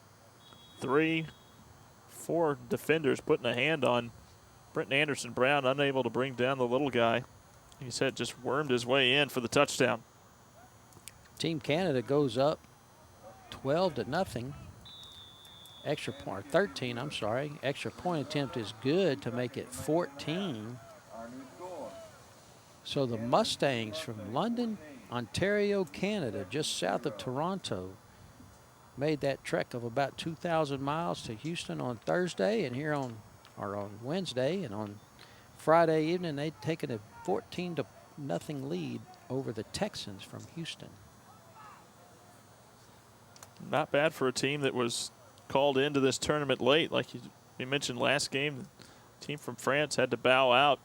3, 4 defenders putting a hand on Brenton Anderson Brown, unable to bring down the little guy. He said just wormed his way in for the touchdown. Team Canada goes up 12-0. extra point, 13, I'm sorry. Extra point attempt is good to make it 14. So the Mustangs from London, Ontario, Canada, just south of Toronto, made that trek of about 2,000 miles to Houston on Thursday, and here on Wednesday, and on Friday evening they'd taken a 14-0 lead over the Texans from Houston. Not bad for a team that was called into this tournament late. Like we mentioned last game, the team from France had to bow out.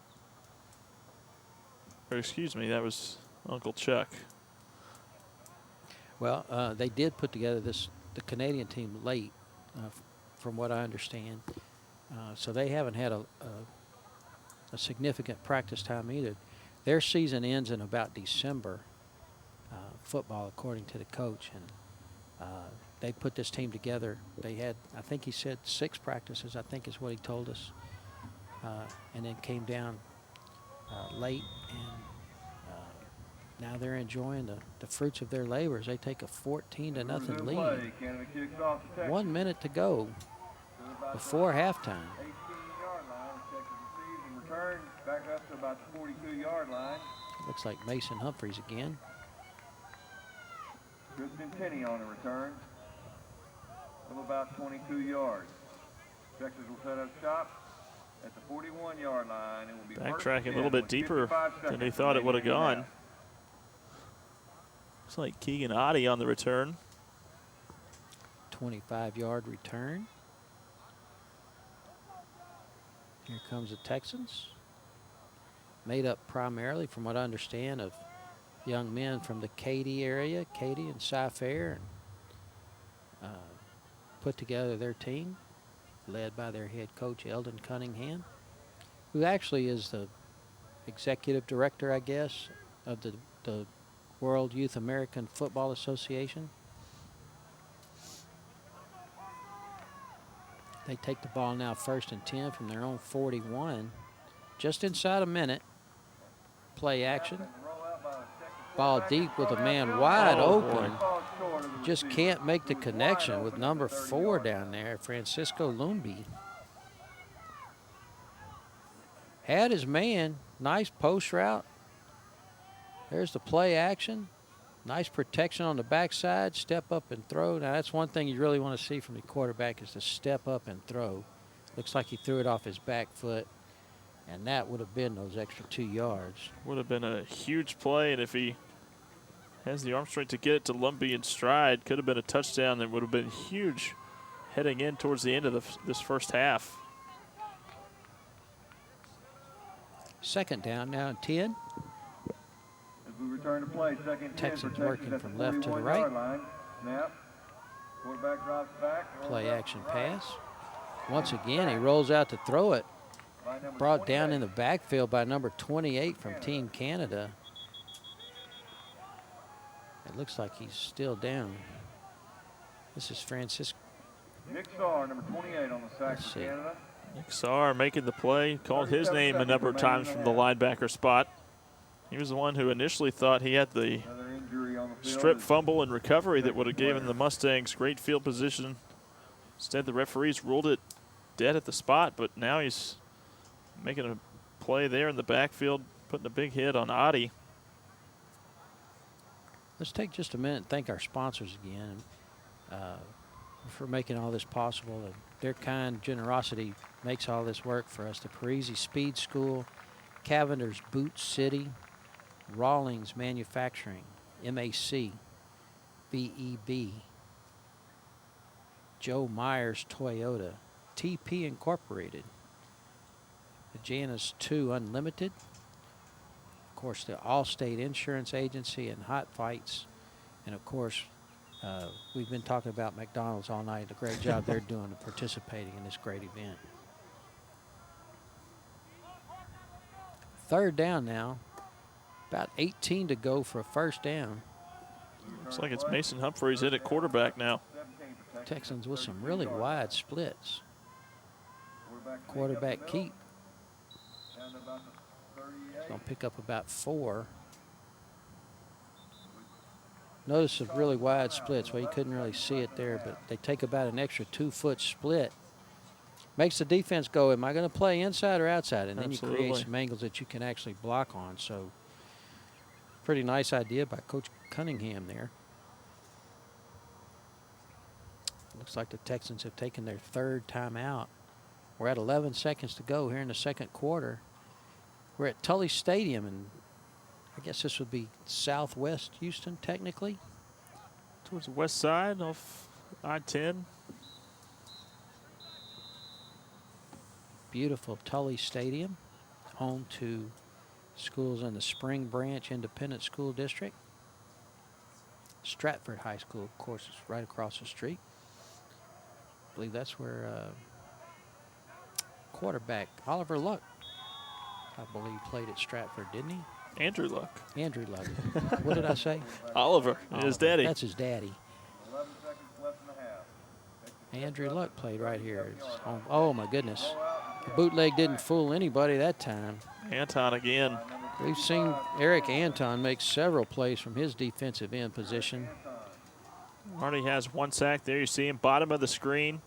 Or excuse me, that was Uncle Chuck. Well, they did put together the Canadian team late, from what I understand. So they haven't had a significant practice time either. Their season ends in about December, football, according to the coach. And they put this team together. They had, I think he said 6 practices, I think is what he told us. And then came down late, and now they're enjoying the fruits of their labors. They take a 14-0 lead. 1 minute to go before halftime. 18-yard line. Texas receives and returns back up to about the 42-yard line. Looks like Mason Humphreys again. Kristen Tenney on the return of about 22 yards. Texas will set up shop at the 41-yard line. It will be backtracking a little bit deeper than they thought it would have gone. Looks like Keegan Oddie on the return. 25-yard return. Here comes the Texans. Made up primarily, from what I understand, of young men from the Katy area, Katy and Cy-Fair, and put together their team, led by their head coach, Eldon Cunningham, who actually is the executive director, I guess, of the World Youth American Football Association. They take the ball now 1st and 10 from their own 41. Just inside a minute. Play action. Ball deep with a man wide open. Just can't make the connection with number 4 down there, Francisco Lumbi. Had his man. Nice post route. There's the play action. Nice protection on the backside. Step up and throw. Now, that's one thing you really want to see from the quarterback is to step up and throw. Looks like he threw it off his back foot, and that would have been those extra 2 yards. Would have been a huge play, and if he has the arm strength to get it to Lumbee in stride, could have been a touchdown that would have been huge heading in towards the end of this first half. 2nd down now and 10. We return to play. 2nd 10 Texans for working Texas from left to the 41-yard right. line. Snap. Quarterback drops back. Play action pass. Once again, he rolls out to throw it. Brought down in the backfield by number 28 from Team Canada. It looks like he's still down. This is Francisco. Nick Starr, number 28 on the sack for Canada. Nick Starr making the play. Called his name a number of times from the linebacker spot. He was the one who initially thought he had the strip fumble and recovery that would have given the Mustangs great field position. Instead, the referees ruled it dead at the spot, but now he's making a play there in the backfield, putting a big hit on Oddie. Let's take just a minute and thank our sponsors again for making all this possible. Their kind generosity makes all this work for us. The Parisi Speed School, Cavender's Boot City, Rawlings Manufacturing, MAC, BEB, Joe Myers Toyota, TP Incorporated, the Janus 2 Unlimited, of course the Allstate Insurance Agency and Hot Fights, and of course we've been talking about McDonald's all night, the great job they're doing in participating in this great event. 3rd down now. About 18 to go for a 1st down. Looks like it's Mason Humphreys in at quarterback now. Texans with some really wide splits. Quarterback keep. He's going to pick up about 4. Notice the really wide splits. Well, you couldn't really see it there, but they take about an extra 2-foot split. Makes the defense go, am I going to play inside or outside? And then you create Absolutely. some angles that you can actually block on. So pretty nice idea by Coach Cunningham there. Looks like the Texans have taken their third timeout. We're at 11 seconds to go here in the second quarter. We're at Tully Stadium, and I guess this would be southwest Houston, technically. Towards the west side of I-10. Beautiful Tully Stadium, home to schools in the Spring Branch Independent School District. Stratford High School, of course, is right across the street. I believe that's where quarterback Oliver Luck, I believe, played at Stratford, didn't he? Andrew Luck. Andrew Luck. What did I say? Oliver, his daddy. That's his daddy. 11 seconds left in the half. Andrew Luck played right here. Oh, my goodness. The bootleg didn't fool anybody that time. Anton again. We've seen Eric Anton make several plays from his defensive end position. Already has one sack there. You see him bottom of the screen.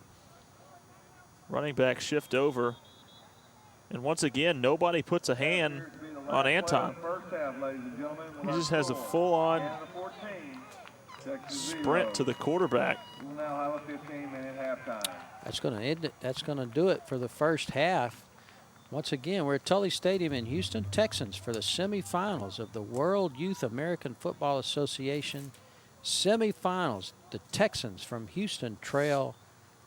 Running back shift over. And once again, nobody puts a hand on Anton. He just has a full-on sprint to the quarterback. We'll now have a 15-minute halftime. That's going to end it. That's going to do it for the first half. Once again, we're at Tully Stadium in Houston, Texans for the semifinals of the World Youth American Football Association semifinals. The Texans from Houston trail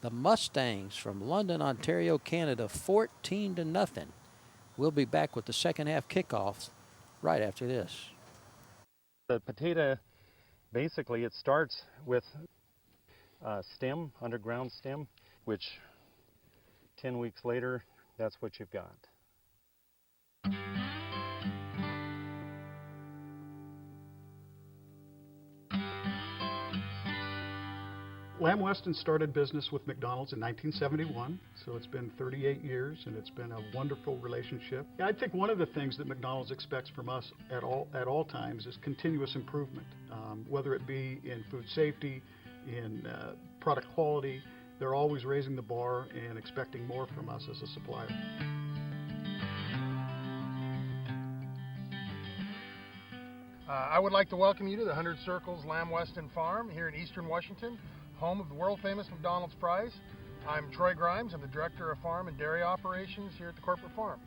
the Mustangs from London, Ontario, Canada, 14-0. We'll be back with the second half kickoff right after this. The potato, basically, it starts with a stem, underground stem, which 10 weeks later, that's what you've got. Lamb Weston started business with McDonald's in 1971, so it's been 38 years, and it's been a wonderful relationship. I think one of the things that McDonald's expects from us at all times is continuous improvement, whether it be in food safety, in product quality. They're always raising the bar and expecting more from us as a supplier. I would like to welcome you to the 100 Circles Lamb Weston Farm here in Eastern Washington, home of the world-famous McDonald's fries. I'm Troy Grimes. I'm the Director of Farm and Dairy Operations here at the corporate farm.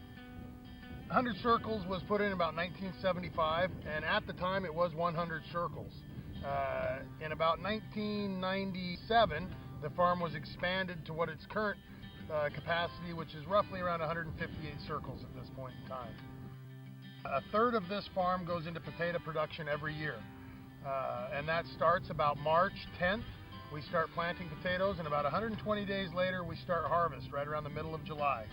100 Circles was put in about 1975, and at the time it was 100 Circles. In about 1997, the farm was expanded to what its current capacity, which is roughly around 158 circles at this point in time. A third of this farm goes into potato production every year, and that starts about March 10th. We start planting potatoes, and about 120 days later, we start harvest right around the middle of July.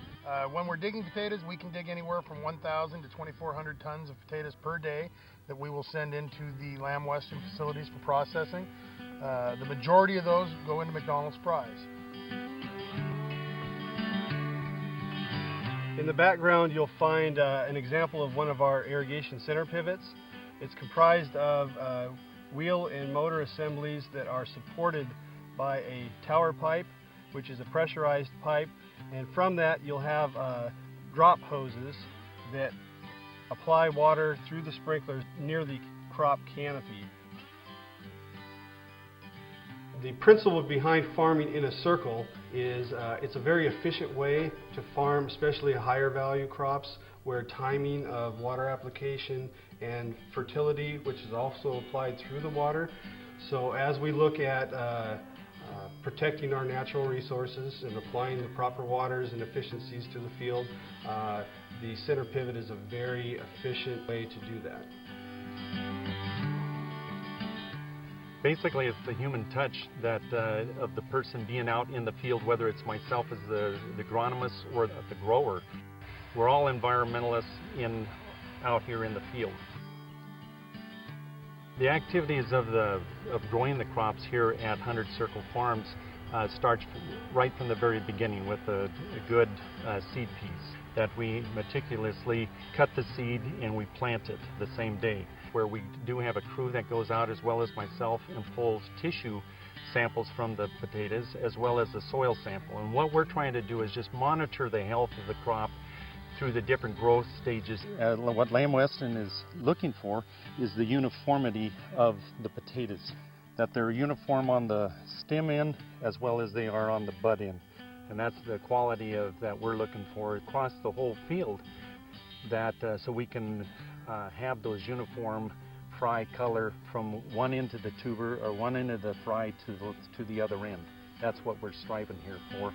When we're digging potatoes, we can dig anywhere from 1,000 to 2,400 tons of potatoes per day that we will send into the Lamb Weston facilities for processing. The majority of those go into McDonald's fries. In the background, you'll find an example of one of our irrigation center pivots. It's comprised of wheel and motor assemblies that are supported by a tower pipe, which is a pressurized pipe, and from that you'll have drop hoses that apply water through the sprinklers near the crop canopy. The principle behind farming in a circle is it's a very efficient way to farm, especially higher value crops, where timing of water application and fertility, which is also applied through the water. So as we look at protecting our natural resources and applying the proper waters and efficiencies to the field, the center pivot is a very efficient way to do that. Basically, it's the human touch that of the person being out in the field, whether it's myself as the agronomist or the grower. We're all environmentalists out here in the field. The activities of growing the crops here at 100 Circle Farms starts right from the very beginning with a good seed piece that we meticulously cut the seed and we plant it the same day. where we do have a crew that goes out, as well as myself, and pulls tissue samples from the potatoes, as well as the soil sample. And what we're trying to do is just monitor the health of the crop through the different growth stages. What Lamb Weston is looking for is the uniformity of the potatoes, that they're uniform on the stem end as well as they are on the bud end. And that's the quality of that we're looking for across the whole field, that so we can have those uniform fry color from one end of the tuber or one end of the fry to the other end. That's what we're striving here for.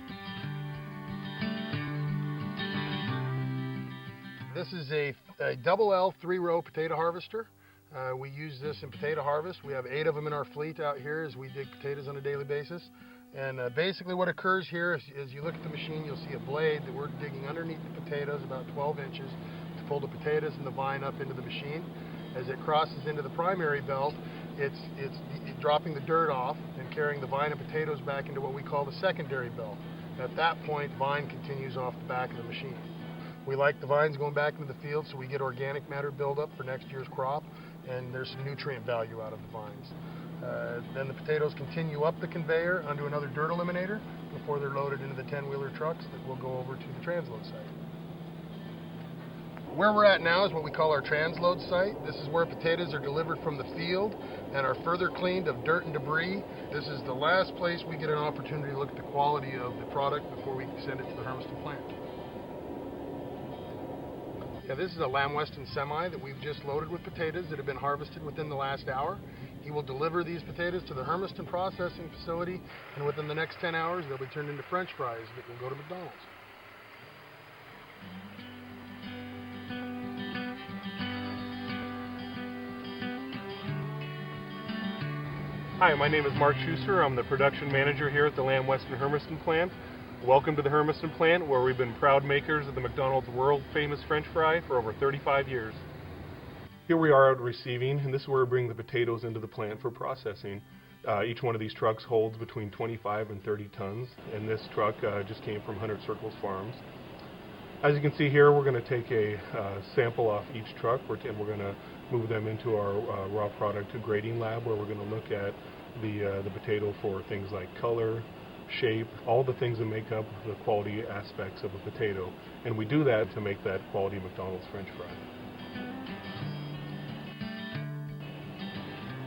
This is a double L 3-row potato harvester. We use this in potato harvest. We have 8 of them in our fleet out here as we dig potatoes on a daily basis. And basically what occurs here is you look at the machine, you'll see a blade that we're digging underneath the potatoes about 12 inches to pull the potatoes and the vine up into the machine. As it crosses into the primary belt, it's dropping the dirt off and carrying the vine and potatoes back into what we call the secondary belt. At that point, vine continues off the back of the machine. We like the vines going back into the field so we get organic matter buildup for next year's crop, and there's some nutrient value out of the vines. Then the potatoes continue up the conveyor onto another dirt eliminator before they're loaded into the 10-wheeler trucks that will go over to the transload site. Where we're at now is what we call our transload site. This is where potatoes are delivered from the field and are further cleaned of dirt and debris. This is the last place we get an opportunity to look at the quality of the product before we send it to the Hermiston plant. Yeah, this is a Lamb Weston semi that we've just loaded with potatoes that have been harvested within the last hour. He will deliver these potatoes to the Hermiston processing facility, and within the next 10 hours they'll be turned into French fries that will go to McDonald's. Hi, my name is Mark Schuster. I'm the production manager here at the Lamb Weston Hermiston plant. Welcome to the Hermiston plant, where we've been proud makers of the McDonald's world-famous French fry for over 35 years. Here we are out receiving, and this is where we bring the potatoes into the plant for processing. Each one of these trucks holds between 25 and 30 tons, and this truck just came from 100 Circles Farms. As you can see here, we're going to take a sample off each truck, and we're going to move them into our raw product grading lab, where we're going to look at the potato for things like color, shape, all the things that make up the quality aspects of a potato. And we do that to make that quality McDonald's French fry.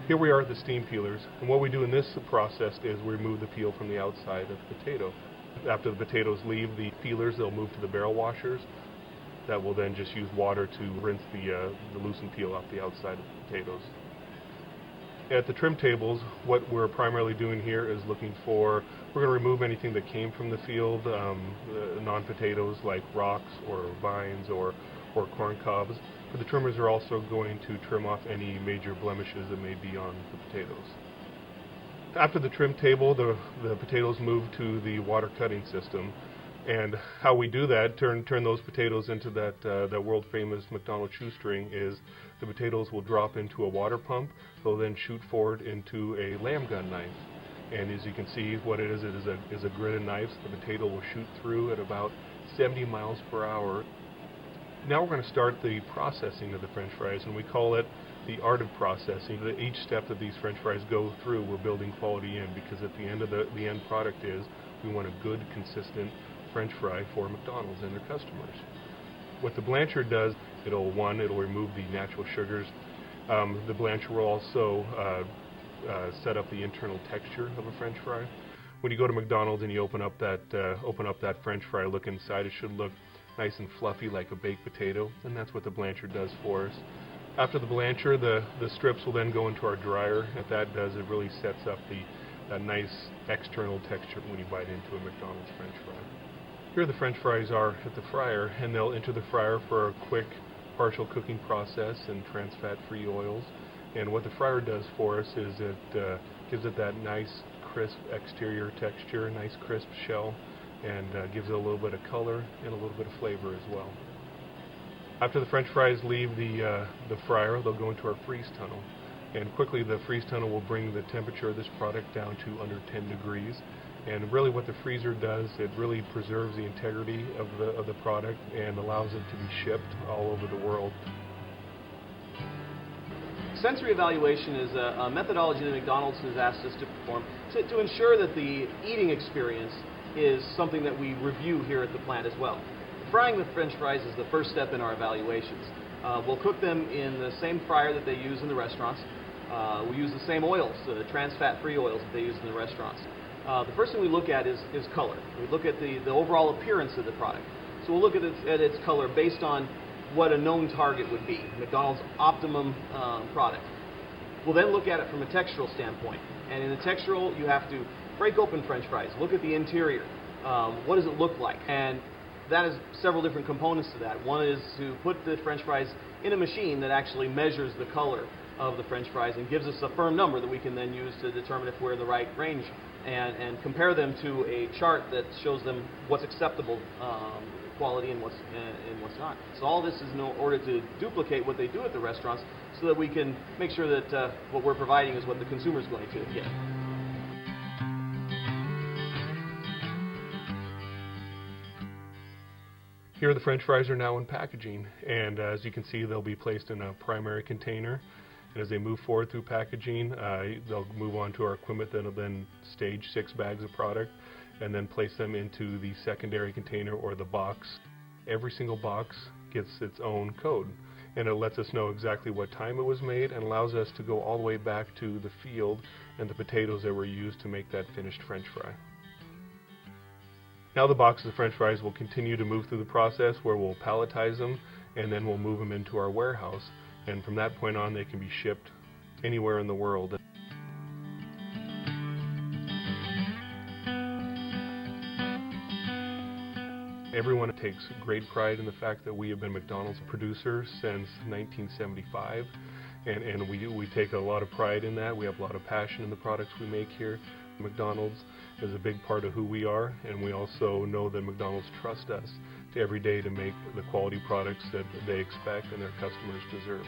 Here we are at the steam peelers, and what we do in this process is we remove the peel from the outside of the potato. After the potatoes leave the peelers, they'll move to the barrel washers that will then just use water to rinse the loosened peel off the outside of the potatoes. At the trim tables, what we're primarily doing here is looking for, we're going to remove anything that came from the field, non-potatoes like rocks or vines or corn cobs. But the trimmers are also going to trim off any major blemishes that may be on the potatoes. After the trim table, the potatoes move to the water cutting system. And how we do that, turn those potatoes into that world-famous McDonald's shoestring, is the potatoes will drop into a water pump. They'll then shoot forward into a lamb gun knife. And as you can see, what it is a grid of knives. The potato will shoot through at about 70 miles per hour. Now we're going to start the processing of the French fries, and we call it the art of processing. Each step that these French fries go through, we're building quality in, because at the end of the end product is we want a good, consistent French fry for McDonald's and their customers. What the blancher does, it'll remove the natural sugars. The blancher will also set up the internal texture of a French fry. When you go to McDonald's and you open up that French fry, look inside, it should look nice and fluffy like a baked potato, and that's what the blancher does for us. After the blancher, the strips will then go into our dryer. What that does, it really sets up that nice external texture when you bite into a McDonald's French fry. Here the French fries are at the fryer, and they'll enter the fryer for a quick partial cooking process and trans fat-free oils. And what the fryer does for us is it gives it that nice crisp exterior texture, nice crisp shell, and gives it a little bit of color and a little bit of flavor as well. After the French fries leave the fryer, they'll go into our freeze tunnel. And quickly the freeze tunnel will bring the temperature of this product down to under 10 degrees. And really what the freezer does, it really preserves the integrity of the product and allows it to be shipped all over the world. sensory evaluation is a methodology that McDonald's has asked us to perform to ensure that the eating experience is something that we review here at the plant as well. Frying the French fries is the first step in our evaluations. We'll cook them in the same fryer that they use in the restaurants. We use the same oils, the trans fat-free oils that they use in the restaurants. The first thing we look at is color. We look at the overall appearance of the product. So we'll look at its color based on what a known target would be, McDonald's optimum product. We'll then look at it from a textural standpoint. And in the textural, you have to break open French fries, look at the interior. What does it look like? And that has several different components to that. One is to put the French fries in a machine that actually measures the color of the French fries and gives us a firm number that we can then use to determine if we're in the right range and compare them to a chart that shows them what's acceptable quality and what's not. So all this is in order to duplicate what they do at the restaurants so that we can make sure that what we're providing is what the consumer is going to get. Here the French fries are now in packaging, and as you can see, they'll be placed in a primary container. And as they move forward through packaging, they'll move on to our equipment that'll then stage 6 bags of product and then place them into the secondary container or the box. Every single box gets its own code, and it lets us know exactly what time it was made and allows us to go all the way back to the field and the potatoes that were used to make that finished French fry. Now the boxes of French fries will continue to move through the process where we'll palletize them and then we'll move them into our warehouse. And from that point on, they can be shipped anywhere in the world. Everyone takes great pride in the fact that we have been McDonald's producers since 1975, and we take a lot of pride in that. We have a lot of passion in the products we make here. McDonald's is a big part of who we are, and we also know that McDonald's trusts us every day to make the quality products that they expect and their customers deserve.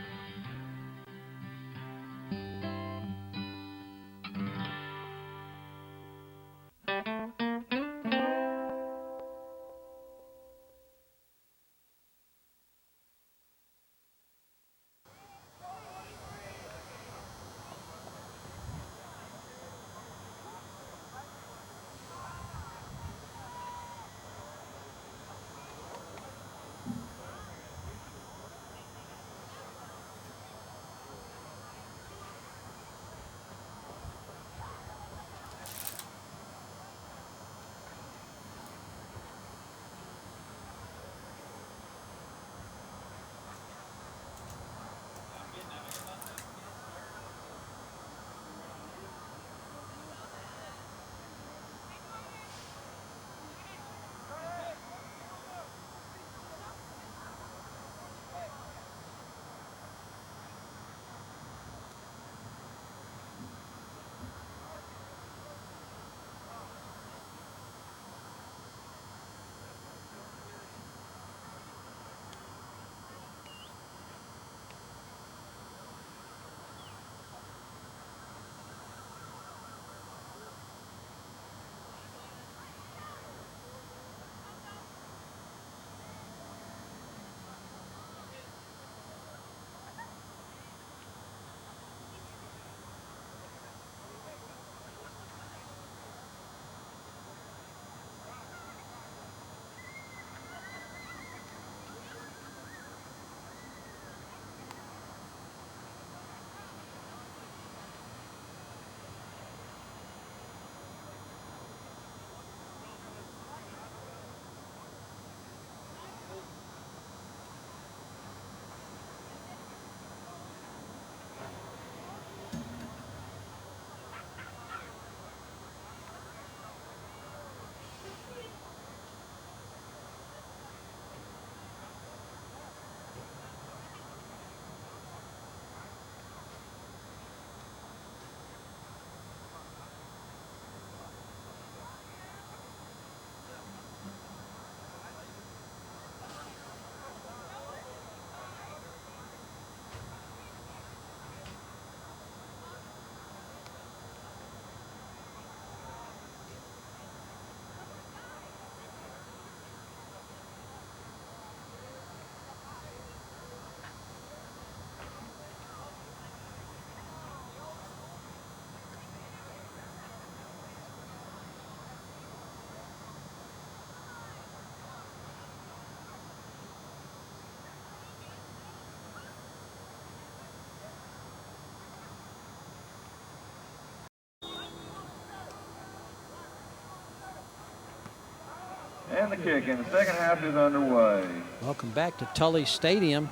And the kick in the second half is underway. Welcome back to Tully Stadium.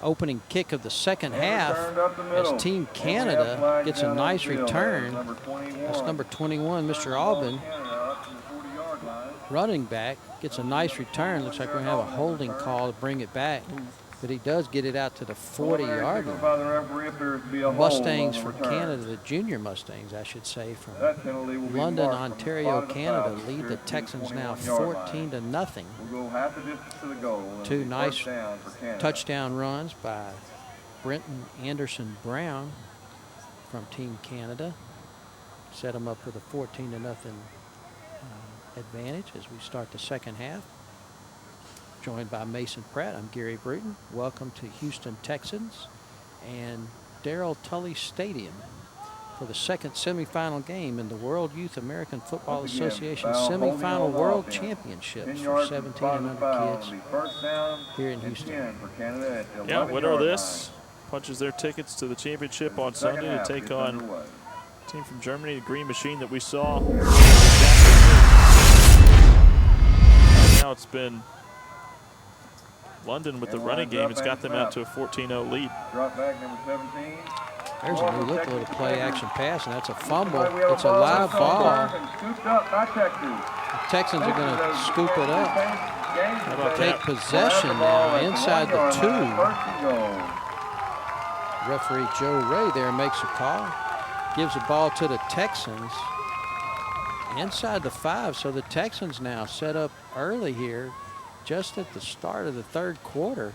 Opening kick of the second half as Team Canada gets a nice return. That's number 21, Mr. Albin. Running back gets a nice return. Looks like we're going to have a holding call to bring it back. But he does get it out to the 40-yard line. Mustangs for Canada, the junior Mustangs, I should say, from London, Ontario, Canada, lead the Texans now 14-0. We'll go half the distance to the goal. Two nice touchdown runs by Brenton Anderson Brown from Team Canada. Set them up with a 14-0 advantage as we start the second half. Joined by Mason Pratt, I'm Gary Bruton. Welcome to Houston Texans and Darrell Tully Stadium for the second semifinal game in the World Youth American Football Association Semifinal World Championships for 17 and under kids here in Houston. Yeah, winner of this punches their tickets to the championship on Sunday to take on a team from Germany, the Green Machine that we saw. Now it's been London with the running game. It's got them out to a 14-0 lead. Drop back number 17. There's a new look, a little play action pass, and that's a fumble. It's a live ball. The Texans are going to scoop it up. Take possession now inside the 2. Referee Joe Ray there makes a call. Gives the ball to the Texans inside the 5. So the Texans now set up early here just at the start of the third quarter.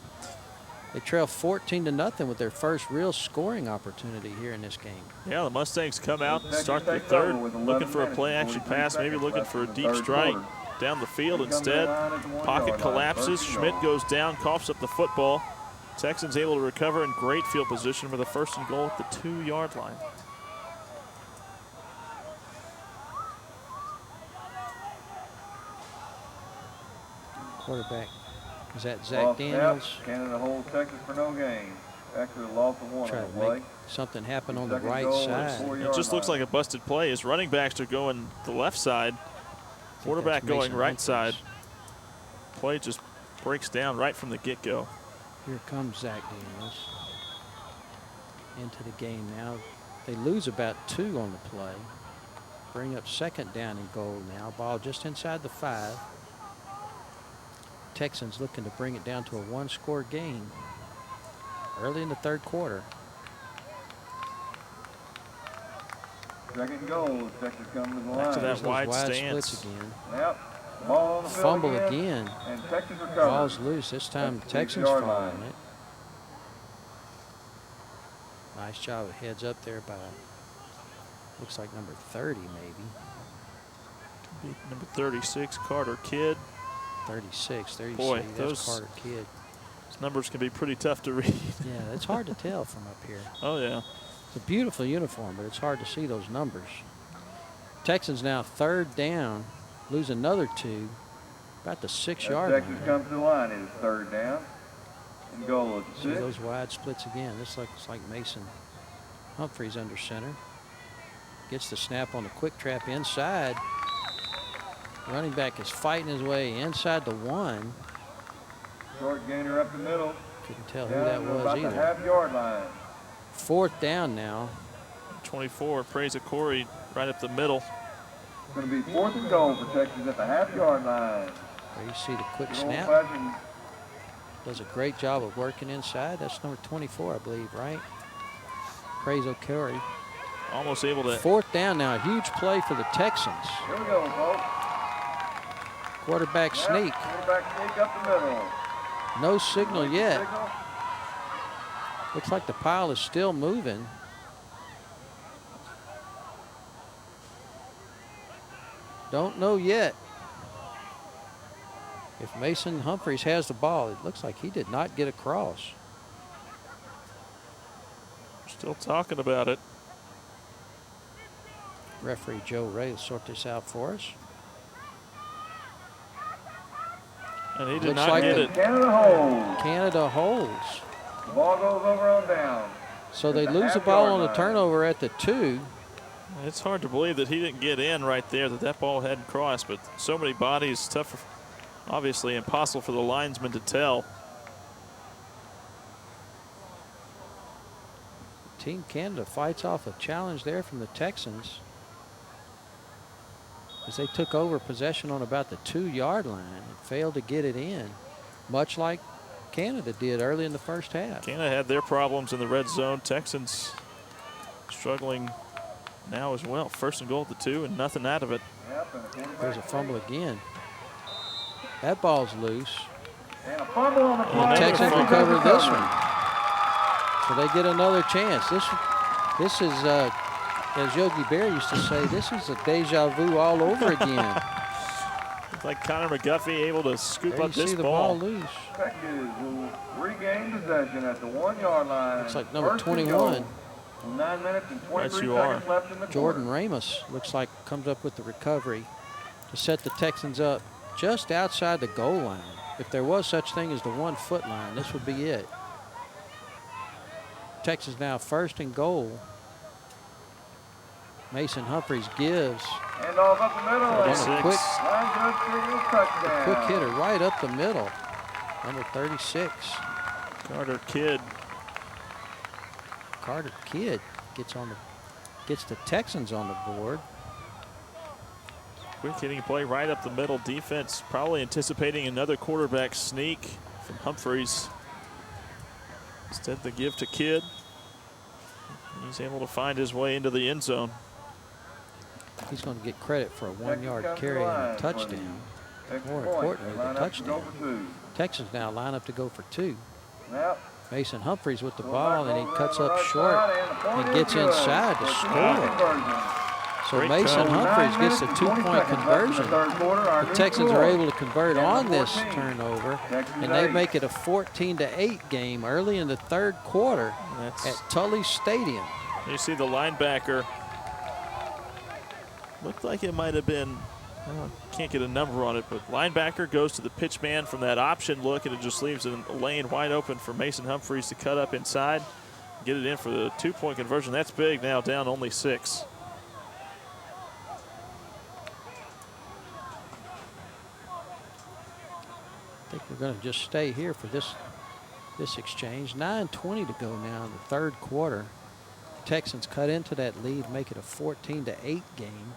They trail 14-0 with their first real scoring opportunity here in this game. Yeah, the Mustangs come out and start the third, looking for a play-action pass, maybe looking for a deep strike down the field. Instead, pocket collapses. Schmidt goes down, coughs up the football. Texans able to recover in great field position for the first and goal at the 2-yard line. Quarterback, is that Zach Daniels? Canada holds Texas for no gain. Actually, a loss of 1 on the play. Make something happen on the right side. It just looks like a busted play. His running backs are going the left side, quarterback going right side. Play just breaks down right from the get-go. Here comes Zach Daniels into the game now. They lose about 2 on the play. Bring up second down and goal now. Ball just inside the 5. Texans looking to bring it down to a 1-score game early in the third quarter. Second goal, Texas coming to the line. Back to that wide stance. Splits again. Yep. Ball on the field Fumble again. And Texas recovers. Ball's loose. This time Texans fall on it. Nice job of heads up there by, looks like number 30 maybe. Could be number 36, Carter Kidd. 36, there you Boy, see, that's Carter Kidd. Those numbers can be pretty tough to read. Yeah, it's hard to tell from up here. Oh, yeah. It's a beautiful uniform, but it's hard to see those numbers. Texans now third down, lose another 2, about the 6-yard line. Texas comes to the line, it is third down. And goal at the 6. See those wide splits again. This looks like Mason Humphreys under center. Gets the snap on the quick trap inside. Running back is fighting his way inside the 1. Short gainer up the middle. Couldn't tell who that was about either. The half-yard line. Fourth down now. 24, Praise Corey right up the middle. It's going to be 4th and goal for Texas at the half-yard line. There you see the quick snap. Does a great job of working inside. That's number 24, I believe, right? Praise Corey. Almost able to. Fourth down now. A huge play for the Texans. Here we go, folks. Quarterback sneak. Quarterback sneak up the middle. No signal yet. Looks like the pile is still moving. Don't know yet. If Mason Humphreys has the ball, it looks like he did not get across. Still talking about it. Referee Joe Ray will sort this out for us. And he did not get it. Canada holds. Canada holds. The ball goes over on down. So they lose the ball on the turnover at the 2. It's hard to believe that he didn't get in right there, that ball hadn't crossed, but so many bodies, tough obviously impossible for the linesman to tell. Team Canada fights off a challenge there from the Texans as they took over possession on about the 2-yard line and failed to get it in, much like Canada did early in the first half. Canada had their problems in the red zone. Texans struggling now as well. 1st and goal at the 2 and nothing out of it. There's a fumble again. That ball's loose. And a fumble on the And the Texans recover this one. So they get another chance. This is, as Yogi Bear used to say, this is a deja vu all over again. It's like Connor McGuffey able to scoop There up you this see the ball. ball loose. Texans will regain possession at the 1-yard line. Looks like number 1st and 21. goal. 9 minutes and 23 Yes, you are. seconds left in the Jordan quarter. Ramos looks like comes up with the recovery to set the Texans up just outside the goal line. If there was such thing as the 1-foot line, this would be it. Texas now 1st and goal. Mason Humphreys gives And off up the middle. on a quick, Line judge signals touchdown. quick hitter right up the middle. Number 36. Carter Kidd. Carter Kidd gets the Texans on the board. Quick hitting play right up the middle. Defense probably anticipating another quarterback sneak from Humphreys. Instead, the give to Kidd. He's able to find his way into the end zone. He's going to get credit for a 1-yard carry and a touchdown. More importantly, the touchdown. Texans now line up to go for 2. Yep. Mason Humphreys with the ball, and he cuts up short and gets inside to score. So Great Mason call. Humphreys gets a 2-point conversion. The Texans are able to convert on this turnover, and they make it a 14-8 game early in the 3rd quarter at Tully Stadium. You see the linebacker. Looked like it might have been, can't get a number on it, but linebacker goes to the pitch man from that option look, and it just leaves a lane wide open for Mason Humphreys to cut up inside, get it in for the 2-point conversion. That's big now, down only 6. I think we're going to just stay here for this exchange. 9:20 to go now in the 3rd quarter. Texans cut into that lead, make it a 14-8 game.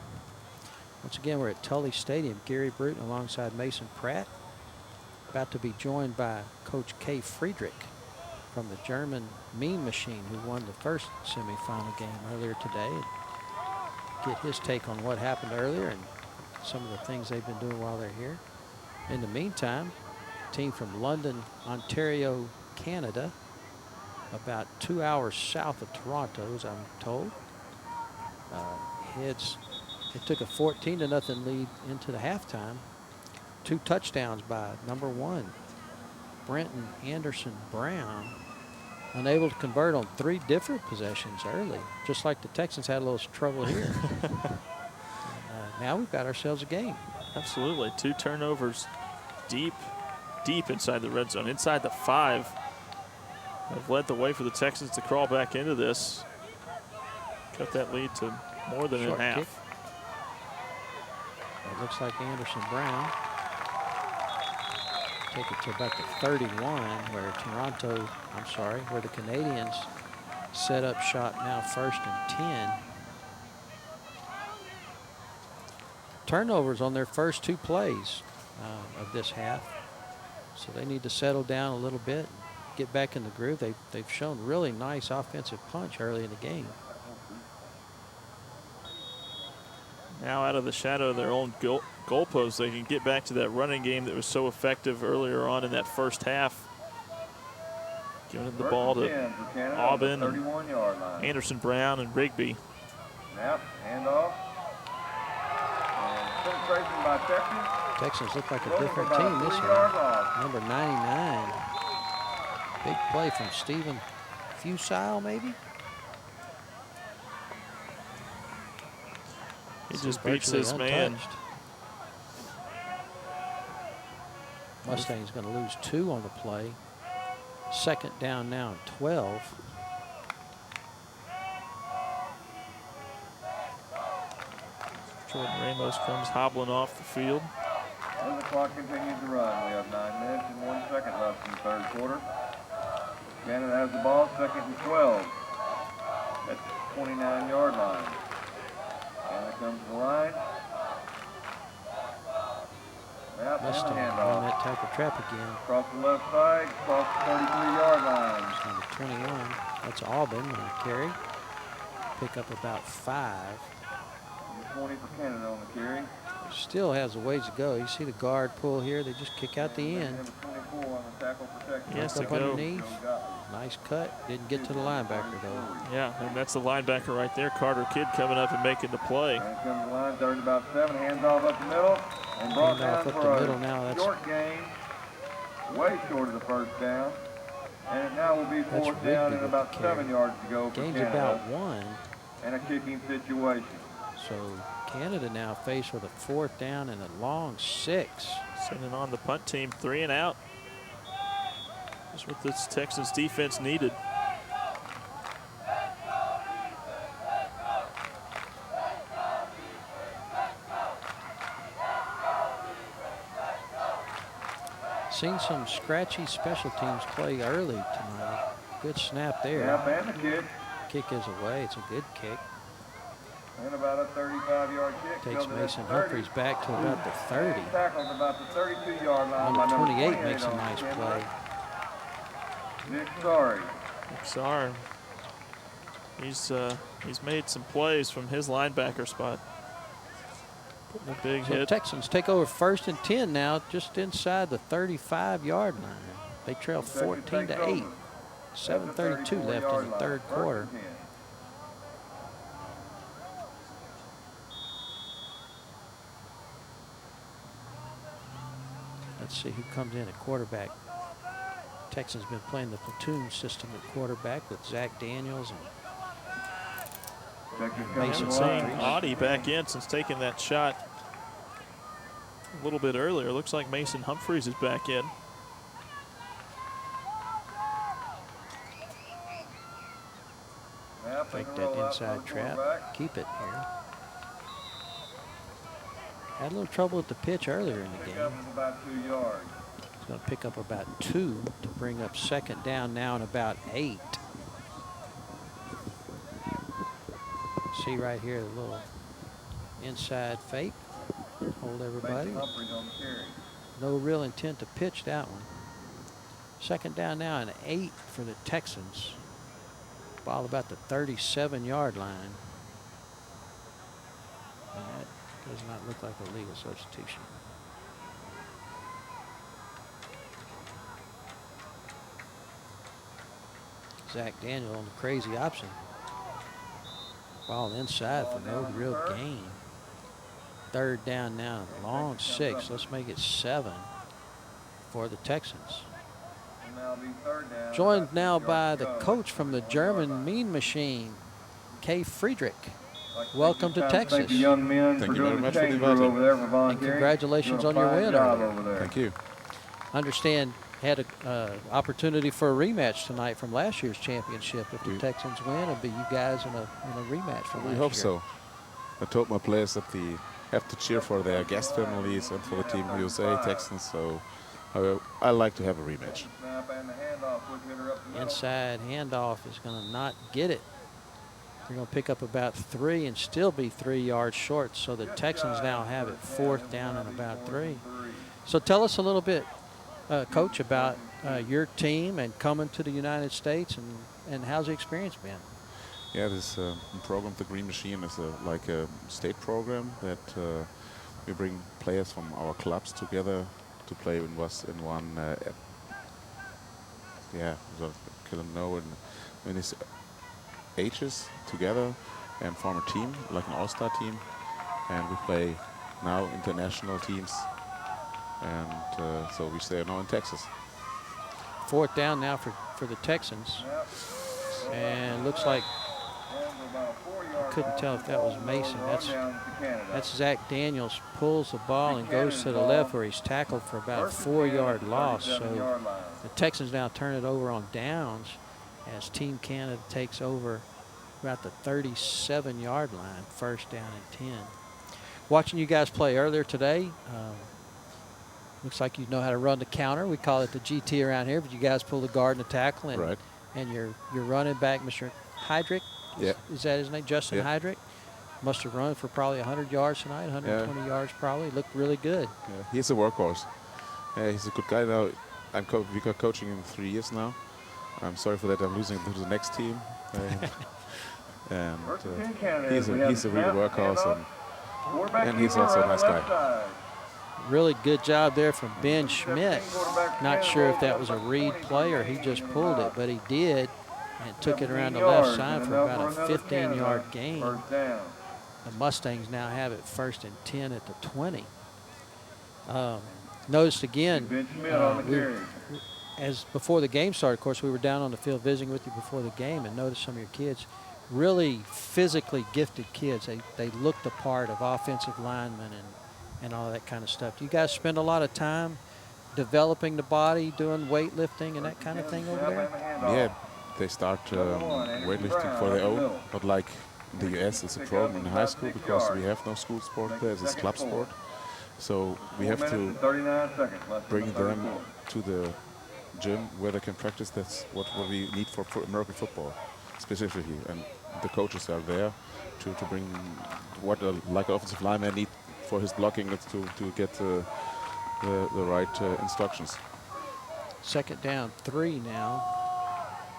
Once again, we're at Tully Stadium. Gary Bruton alongside Mason Pratt. About to be joined by Coach Kay Friedrich from the German Mean Machine, who won the first semifinal game earlier today. Get his take on what happened earlier and some of the things they've been doing while they're here. In the meantime, team from London, Ontario, Canada, about 2 hours south of Toronto, as I'm told. It took a 14-0 lead into the halftime. 2 touchdowns by number 1, Brenton Anderson Brown, unable to convert on 3 different possessions early, just like the Texans had a little trouble here. Now we've got ourselves a game. Absolutely, 2 turnovers deep inside the red zone, inside the 5. Have led the way for the Texans to crawl back into this. Cut that lead to more than Short in half. kick. It looks like Anderson Brown. Take it to about the 31, where the Canadians set up shop now 1st and 10. Turnovers on their first 2 plays of this half. So they need to settle down a little bit, get back in the groove. They've shown really nice offensive punch early in the game. Now out of the shadow of their own goalposts, they can get back to that running game that was so effective earlier on in that first half. Giving the ball to Aubin, and Anderson Brown, and Rigby. Snap, handoff. And penetration by Texas. Texans look like a different team this year. Number 99. Big play from Stephen Fusile, maybe? He just beats his man. Mustang's going to lose 2 on the play. 2nd down now and 12. Jordan Ramos comes hobbling off the field. And the clock continues to run. We have 9 minutes and 1 second left in the third quarter. Canada has the ball, 2nd and 12 at the 29-yard line. Canada comes to the line. Snap and Missed him on handoff. that tackle trap again. Across the left side, across the 33-yard line. It's number 21. That's Auburn on the carry. Pick up about 5. Number 20 for Canada on the carry. Still has a ways to go. You see the guard pull here. They just kick out the end. Number 24 on the tackle protection. Yes, Up to go. underneath. Nice cut. Didn't get to the linebacker, though. Yeah, and that's the linebacker right there, Carter Kidd, coming up and making the play. And comes the line, 3rd and about 7. Hands off up the middle. And brought Handoff down up for the a middle now. That's short gain. Way short of the first down. And it now will be 4th down and about 7 yards to go for gain's Canada. about 1. And a kicking situation. So Canada now faced with a 4th down and a long 6. Sending on the punt team, 3 and out. That's what this Texans defense needed. Seen some scratchy special teams play early tonight. Good snap there. Snap and the kick. Kick is away. It's a good kick. And about a 35-yard kick. Takes Mason Humphreys back to about the 30. Tackled about the 32-yard line by Number number 28 makes a on nice the play. Nick Sorry. Sorry. He's made some plays from his linebacker spot. Putting a big So hit. Texans take over 1st and 10 now, just inside the 35-yard line. They trail 14-8. 7:32 left in the third quarter. Let's see who comes in at quarterback. Texans been playing the platoon system at quarterback with Zach Daniels and Mason Humphreys. Audie back in since taking that shot a little bit earlier. Looks like Mason Humphreys is back in. Fake that inside trap. Keep it here. Had a little trouble with the pitch earlier in the game. About 2 yards. He's going to pick up about 2 to bring up 2nd down now and about 8. See right here, the little inside fake. Hold everybody. No real intent to pitch that one. 2nd down now and 8 for the Texans. Ball about the 37-yard line. And that does not look like a legal substitution. Zach Daniel on the crazy option. Ball inside for no real gain. 3rd down now, long 6. Let's make it 7 for the Texans. Joined now by the coach from the German Mean Machine, Kay Friedrich. Welcome to Texas. Thank you, young men, Thank for you very doing much the for the change room inviting. over there for And volunteering. congratulations on Doing a your fine win job earlier. over there. Thank you. Understand had an opportunity for a rematch tonight from last year's championship. If the We- Texans win, it'll be you guys in a rematch from We last hope year. so. I told my players that they have to cheer for their guest families and for the Team USA Texans, so I like to have a rematch. Snap and the handoff, quick hitter up the middle. Inside handoff is going to not get it. They're going to pick up about 3 and still be 3 yards short. So the Texans now have it 4th down and about 3. So tell us a little bit, Coach, about your team and coming to the United States and how's the experience been? Yeah, this program, the Green Machine, is like a state program that we bring players from our clubs together to play in one so can know in his ages together and form a team, like an all-star team. And we play now international teams. And so we stay now in Texas. 4th down now for the Texans. And looks like, I couldn't tell if that was Mason. That's Zach Daniels, pulls the ball and goes to the left where he's tackled for about a 4-yard loss. So the Texans now turn it over on downs as Team Canada takes over about the 37-yard line, 1st down and 10. Watching you guys play earlier today, Looks like you know how to run the counter. We call it the GT around here, but you guys pull the guard and the tackle, and Right. and your running back, Mr. Heydrich. Yeah. Is that his name? Justin Yeah. Heydrich. Must have run for probably 100 yards tonight, 120 yards probably. Looked really good. Yeah, he's a workhorse. Yeah, he's a good guy now. We got coaching him 3 years now. I'm sorry for that. I'm losing to the next team. And he's a real workhorse, and he's also a nice guy. Really good job there from Ben Schmidt. Not sure if that was a read play or he just pulled it, but he did, and took it around the left side for about a 15-yard gain. The Mustangs now have it 1st and 10 at the 20. Noticed again, as before the game started, of course, we were down on the field visiting with you before the game, and noticed some of your kids, really physically gifted kids. They looked the part of offensive linemen and all that kind of stuff. Do you guys spend a lot of time developing the body, doing weightlifting and that kind of thing over there? Yeah, they start weightlifting for their own, but like in the US, it's a problem in high school because we have no school sport there. It's a club sport. So we have to bring them to the gym where they can practice. That's what we need for American football specifically. And the coaches are there to bring what like an offensive lineman need for his blocking to get the right instructions. 2nd down 3 now.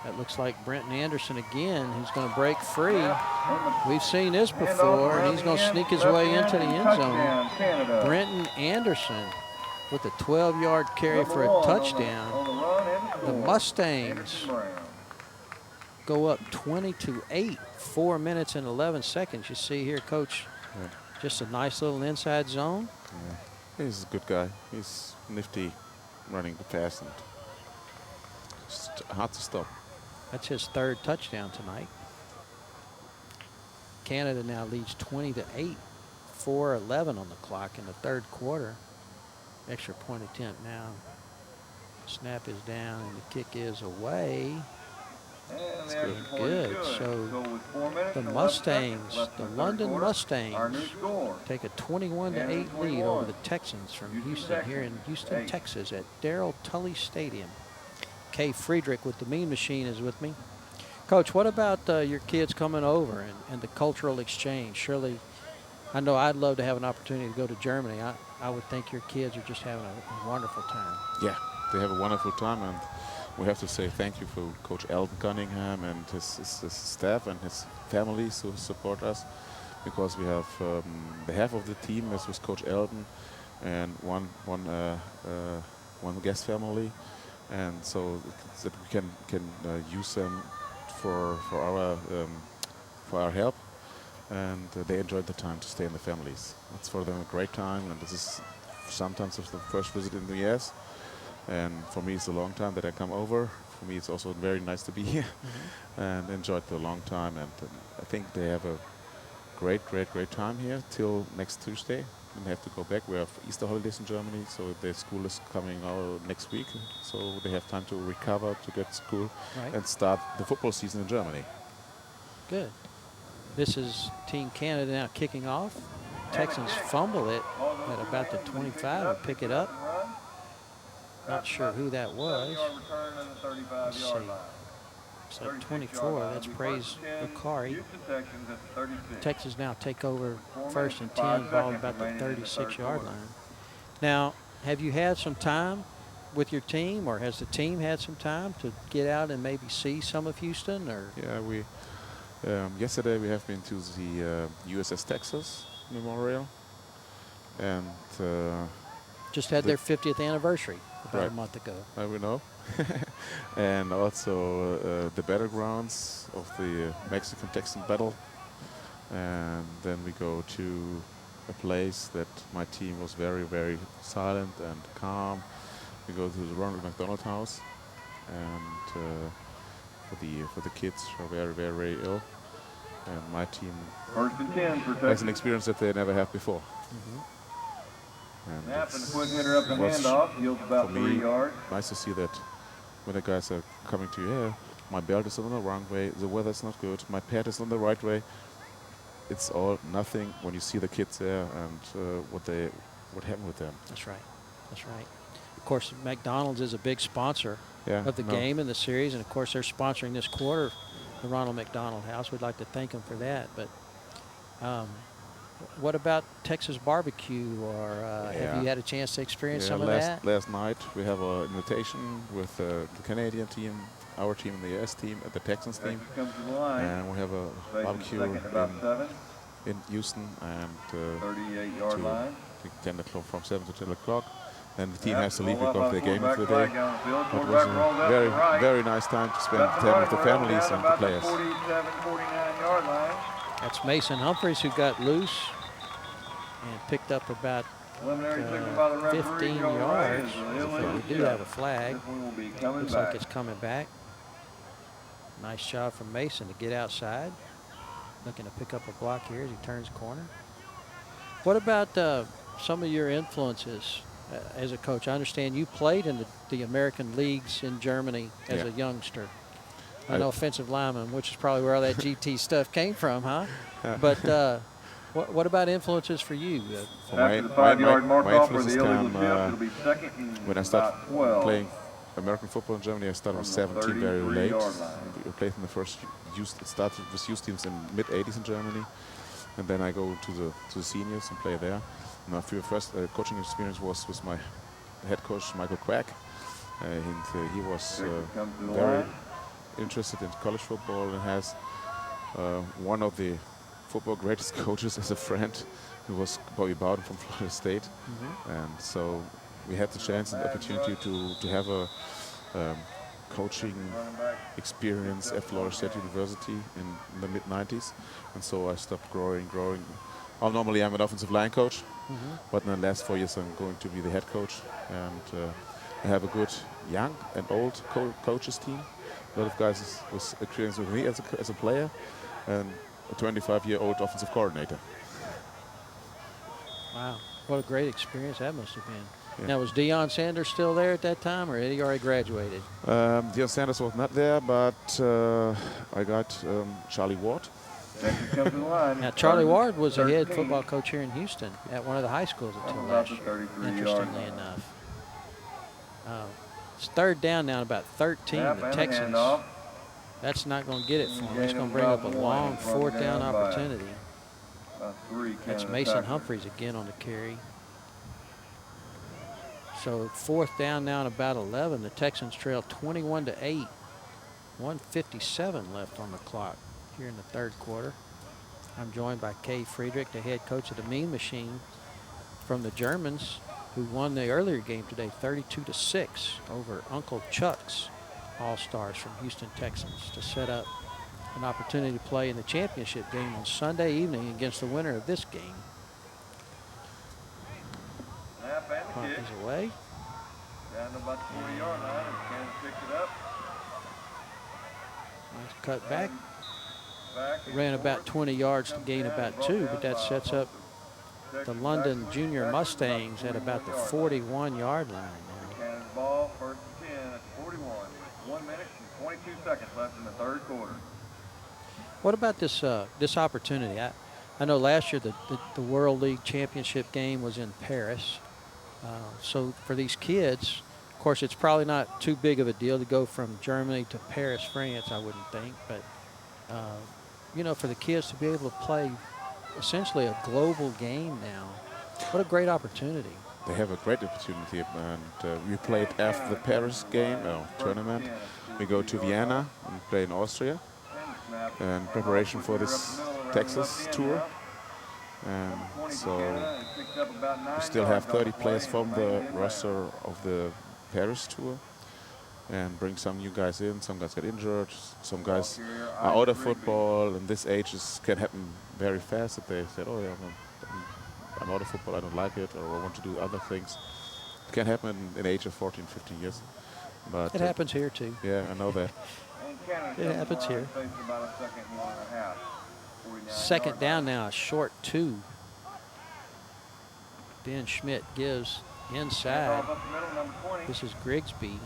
That looks like Brenton Anderson again, who's going to break free. We've seen this before, and he's going to sneak his way into the end zone. Brenton Anderson with a 12-yard carry for a touchdown. The Mustangs go up 20-8, 4 minutes and 11 seconds. You see here, Coach, just a nice little inside zone. Yeah. He's a good guy. He's nifty, running fast, and just hard to stop. That's his 3rd touchdown tonight. Canada now leads 20-8, 4:11 on the clock in the 3rd quarter. Extra point attempt now. Snap is down and the kick is away. That's good. So the Mustangs, the London Mustangs, take a 21-8 lead over the Texans from Houston here in Houston, Texas at Darrell Tully Stadium. Kay Friedrich with the Mean Machine is with me. Coach, what about your kids coming over and the cultural exchange? Surely, I know I'd love to have an opportunity to go to Germany. I would think your kids are just having a wonderful time. Yeah, they have a wonderful time, and we have to say thank you for Coach Eldon Cunningham and his staff and his families who support us, because we have the half of the team is with Coach Eldon and one guest family, and so that we can use them for our help, and they enjoyed the time to stay in the families. It's for them a great time, and this is sometimes the first visit in the US. And for me, it's a long time that I come over. For me, it's also very nice to be here and enjoyed the long time. And I think they have a great time here till next Tuesday. And they have to go back. We have Easter holidays in Germany, so their school is coming out next week. So they have time to recover, to get school, and start the football season in Germany. Good. This is Team Canada now kicking off. Texans fumble it at about the 25 and pick it up. Not sure who that was. Let's see. It's like 24. That's Praise Bakari. Texas now take over 1st and 10, ball about the 36-yard line. Now, have you had some time with your team, or has the team had some time to get out and maybe see some of Houston? Or yeah, we yesterday we have been to the USS Texas Memorial, and just had their 50th anniversary about a month ago. I will know. And also the battlegrounds of the Mexican-Texan battle. And then we go to a place that my team was very silent and calm. We go to the Ronald McDonald House, and for the kids who are very ill. And my team has an experience that they never had before. And it was, for me, nice to see that when the guys are coming to you, my belt is on the wrong way, the weather's not good, my pad is on the right way. It's all nothing when you see the kids there and what happened with them. That's right. That's right. Of course, McDonald's is a big sponsor of the game and the series, and of course they're sponsoring this quarter, the Ronald McDonald House. We'd like to thank them for that. But what about Texas barbecue, or have you had a chance to experience some of that? Last night we have an invitation with the Canadian team, our team, and the US team, the Texans team, and we have a barbecue in Houston, and 38-yard line. 10 o'clock, from 7 to 10 o'clock. And the team has to leave because they game of the day. But it was a very, very nice time to spend time with the families and the players. 47-49-yard line. That's Mason Humphreys, who got loose and picked up about 15 yards. We do have a flag. Looks like it's coming back. Nice job from Mason to get outside. Looking to pick up a block here as he turns corner. What about some of your influences as a coach? I understand you played in the American leagues in Germany as a youngster. I know offensive lineman, which is probably where all that GT stuff came from, huh? But what about influences for you? My influences come when I started playing American football in Germany. I started with 17 very late. We played in the first youth. It started with youth teams in mid-80s in Germany, and then I go to the seniors and play there. My first coaching experience was with my head coach Michael Quack, and he was very interested in college football and has one of the football greatest coaches as a friend, who was Bobby Bowden from Florida State. And so we had the chance and opportunity to have a coaching experience at Florida State University in the mid-90s. And so I stopped growing. Normally I'm an offensive line coach, but in the last 4 years I'm going to be the head coach. And I have a good young and old coaches team. A lot of guys with experience with me as a player, and a 25-year-old offensive coordinator. Wow, what a great experience that must have been. Yeah. Now, was Deion Sanders still there at that time, or had he already graduated? Deion Sanders was not there, but I got Charlie Ward. Now, Charlie Ward was a head football coach here in Houston at one of the high schools until last year, interestingly enough. It's third down now, about 13. The Texans, that's not going to get it for them. It's going to bring up a long fourth down opportunity. That's Mason Humphreys again on the carry. So fourth down now at about 11. The Texans trail 21-8. 1:57 left on the clock here in the third quarter. I'm joined by Kay Friedrich, the head coach of the Mean Machine from the Germans, who won the earlier game today 32-6 over Uncle Chuck's All-Stars from Houston Texans, to set up an opportunity to play in the championship game on Sunday evening against the winner of this game. Punt is away. Down to about the 40-yard line, and Kansas picks it up. Nice cut back. Ran about 20 yards to gain about 2, but that sets up the London Junior Mustangs at about the 41-yard line now. Kansas ball, first and 10 at 41. 1 minute and 22 seconds left in the third quarter. What about this this opportunity? I know last year the World League Championship game was in Paris. So for these kids, of course, it's probably not too big of a deal to go from Germany to Paris, France, I wouldn't think. But, you know, for the kids to be able to play essentially a global game now, what a great opportunity. They have a great opportunity, and we played after the Paris game, tournament. We go to Vienna and play in Austria in preparation for this Texas tour. And so we still have 30 players from the roster of the Paris tour, and bring some new guys in. Some guys get injured, some guys are out of football, and this age can happen very fast, that they said, oh yeah, I'm out of football, I don't like it, or I want to do other things. It can happen in the age of 14, 15 years. But it happens here too. Yeah, I know that. It happens here. Second down now, a short 2. Ben Schmidt gives inside. This is Grigsby.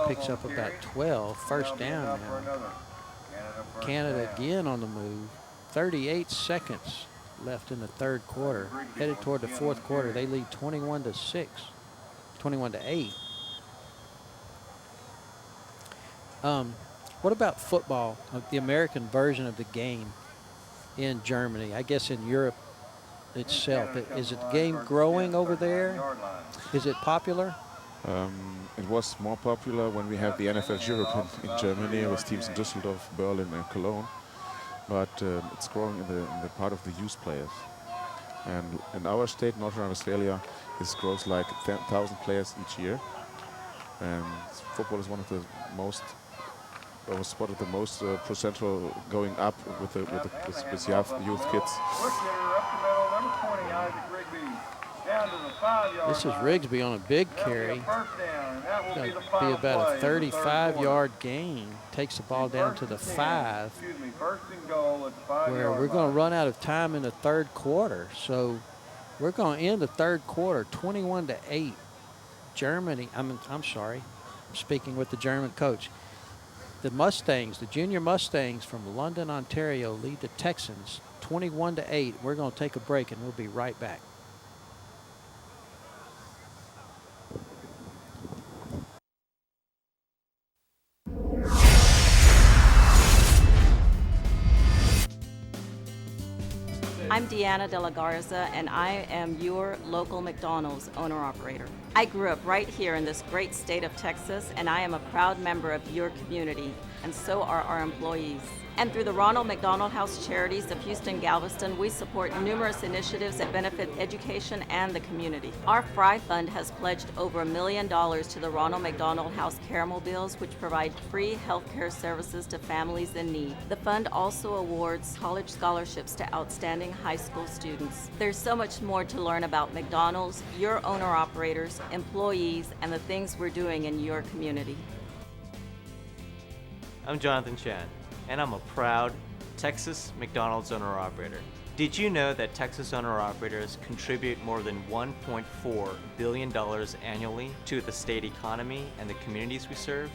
Picks up about 12. First down now. Canada again on the move. 38 seconds left in the third quarter. Headed toward the fourth quarter. They lead 21-6. 21-8. What about football, the American version of the game in Germany? I guess in Europe itself. Is the game growing over there? Is it popular? It was more popular when we had the NFL Europe in Germany with teams in Düsseldorf, Berlin, and Cologne. But it's growing in the part of the youth players. And in our state, North Rhine-Westphalia, it grows like 10,000 players each year. And football is one of the most, or was spotted the most percentile going up with youth kids. This is Rigsby on a big carry. Going to be about a 35-yard gain. Takes the ball down to the 5, where we're going to run out of time in the third quarter. So we're going to end the third quarter 21-8. Germany, I'm sorry, I'm speaking with the German coach. The Mustangs, the junior Mustangs from London, Ontario, lead the Texans 21-8. We're going to take a break and we'll be right back. I'm Deanna De La Garza, and I am your local McDonald's owner-operator. I grew up right here in this great state of Texas, and I am a proud member of your community, and so are our employees. And through the Ronald McDonald House Charities of Houston, Galveston, we support numerous initiatives that benefit education and the community. Our Fry Fund has pledged over $1 million to the Ronald McDonald House Caremobiles, which provide free health care services to families in need. The fund also awards college scholarships to outstanding high school students. There's so much more to learn about McDonald's, your owner-operators, employees, and the things we're doing in your community. I'm Jonathan Chan, and I'm a proud Texas McDonald's owner-operator. Did you know that Texas owner-operators contribute more than $1.4 billion annually to the state economy and the communities we serve?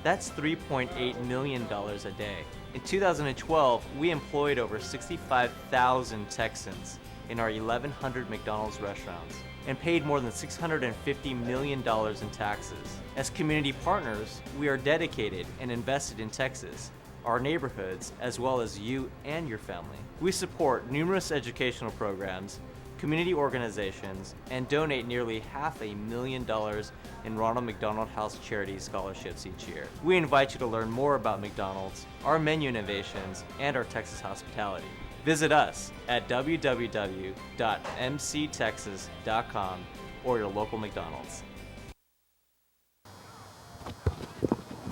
That's $3.8 million a day. In 2012, we employed over 65,000 Texans in our 1,100 McDonald's restaurants and paid more than $650 million in taxes. As community partners, we are dedicated and invested in Texas, our neighborhoods, as well as you and your family. We support numerous educational programs, community organizations, and donate nearly $500,000 in Ronald McDonald House Charities scholarships each year. We invite you to learn more about McDonald's, our menu innovations, and our Texas hospitality. Visit us at www.mctexas.com or your local McDonald's.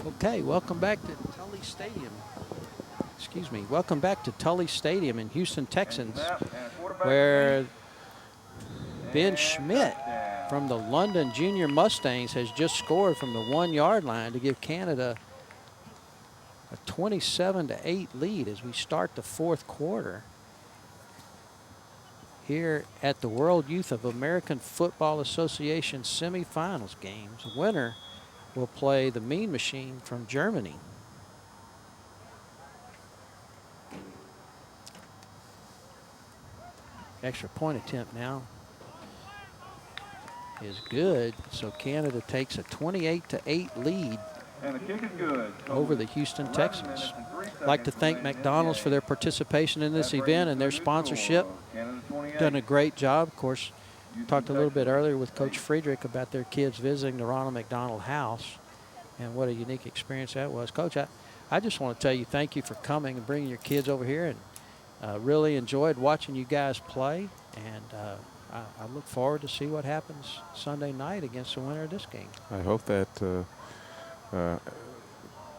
Okay, welcome back to Tully Stadium. Excuse me. Welcome back to Tully Stadium in Houston, Texans, where Ben Schmidt from the London Junior Mustangs has just scored from the 1-yard line to give Canada a 27-8 lead as we start the fourth quarter here at the World Youth of American Football Association semifinals games. The winner will play the Mean Machine from Germany. Extra point attempt now is good, so Canada takes a 28-8 lead And the kick is good. over the Houston Texans. I'd like to thank McDonald's for their participation in this event and their sponsorship. Done a great job. Of course, talked a little bit earlier with Coach Friedrich about their kids visiting the Ronald McDonald House and what a unique experience that was. Coach, I just want to tell you thank you for coming and bringing your kids over here, and really enjoyed watching you guys play, and I look forward to see what happens Sunday night against the winner of this game. I hope that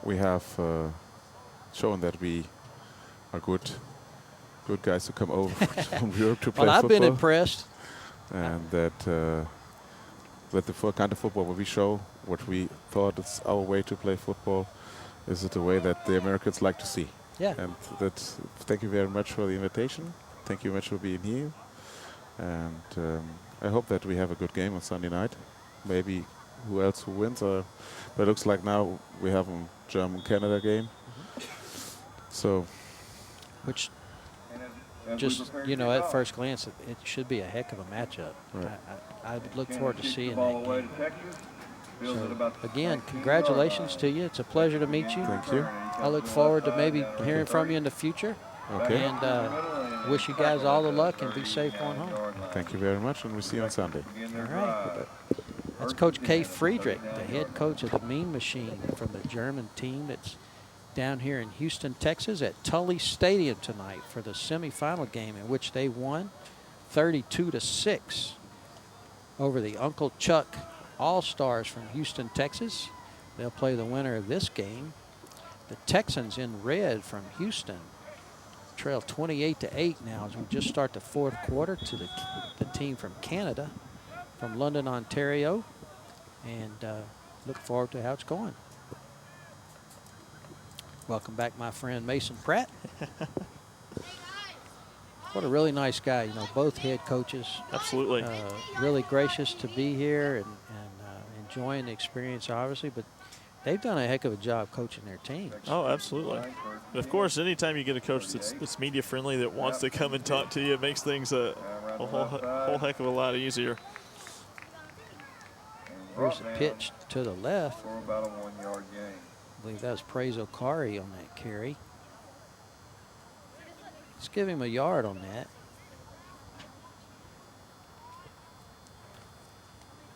we have shown that we are good guys to come over from Europe to play well, I've football. been impressed. And that the kind of football we show, what we thought is our way to play football, is it the way that the Americans like to see. Yeah. And thank you very much for the invitation. Thank you very much for being here. And I hope that we have a good game on Sunday night. Maybe who wins. But it looks like now we have a German-Canada game. So. Which just, you know, at first glance, it should be a heck of a matchup. Right. I look forward to seeing that game. So, again, congratulations to you. It's a pleasure to meet you. Thank you. I look forward to maybe hearing from you in the future. Okay. And wish you guys all the luck and be safe going home. Thank you very much, and we'll see you on Sunday. All right. That's Coach Kay Friedrich, the head coach of the Mean Machine from the German team that's down here in Houston, Texas at Tully Stadium tonight for the semifinal game in which they won 32-6 over the Uncle Chuck All-Stars from Houston, Texas. They'll play the winner of this game. The Texans in red from Houston trail 28-8 now as we just start the fourth quarter to the team from Canada, from London, Ontario, and look forward to how it's going. Welcome back, my friend Mason Pratt. What a really nice guy, you know, both head coaches. Absolutely. Really gracious to be here and enjoying the experience, obviously, but they've done a heck of a job coaching their teams. Oh, absolutely. And of course, anytime you get a coach that's media friendly, that wants to come and talk to you, it makes things a whole heck of a lot easier. Here's the pitch to the left. For about a 1 yard gain. I believe that was Praise Okari on that carry. Let's give him a yard on that.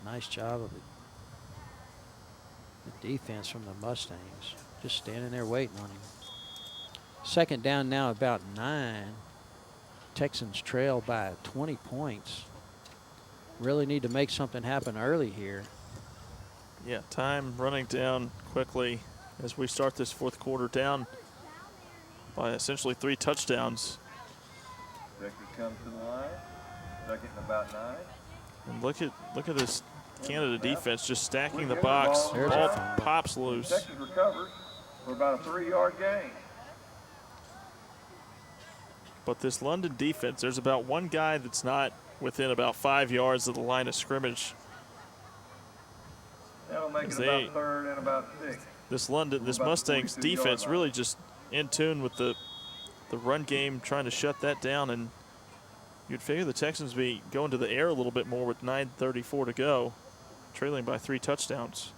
Nice job of the defense from the Mustangs. Just standing there waiting on him. Second down now, about 9. Texans trail by 20 points. Really need to make something happen early here. Yeah, time running down quickly as we start this fourth quarter, down by essentially 3 touchdowns. Texas comes to the line. Second and about 9. And look at this Canada defense just stacking the box. Ball pops loose. Texas recovers for about a 3 yard gain. But this London defense, there's about one guy that's not within about 5 yards of the line of scrimmage. That'll make it about 3rd and about 6. This Mustangs defense really just in tune with the run game, trying to shut that down, and you'd figure the Texans be going to the air a little bit more with 9:34 to go, trailing by 3 touchdowns.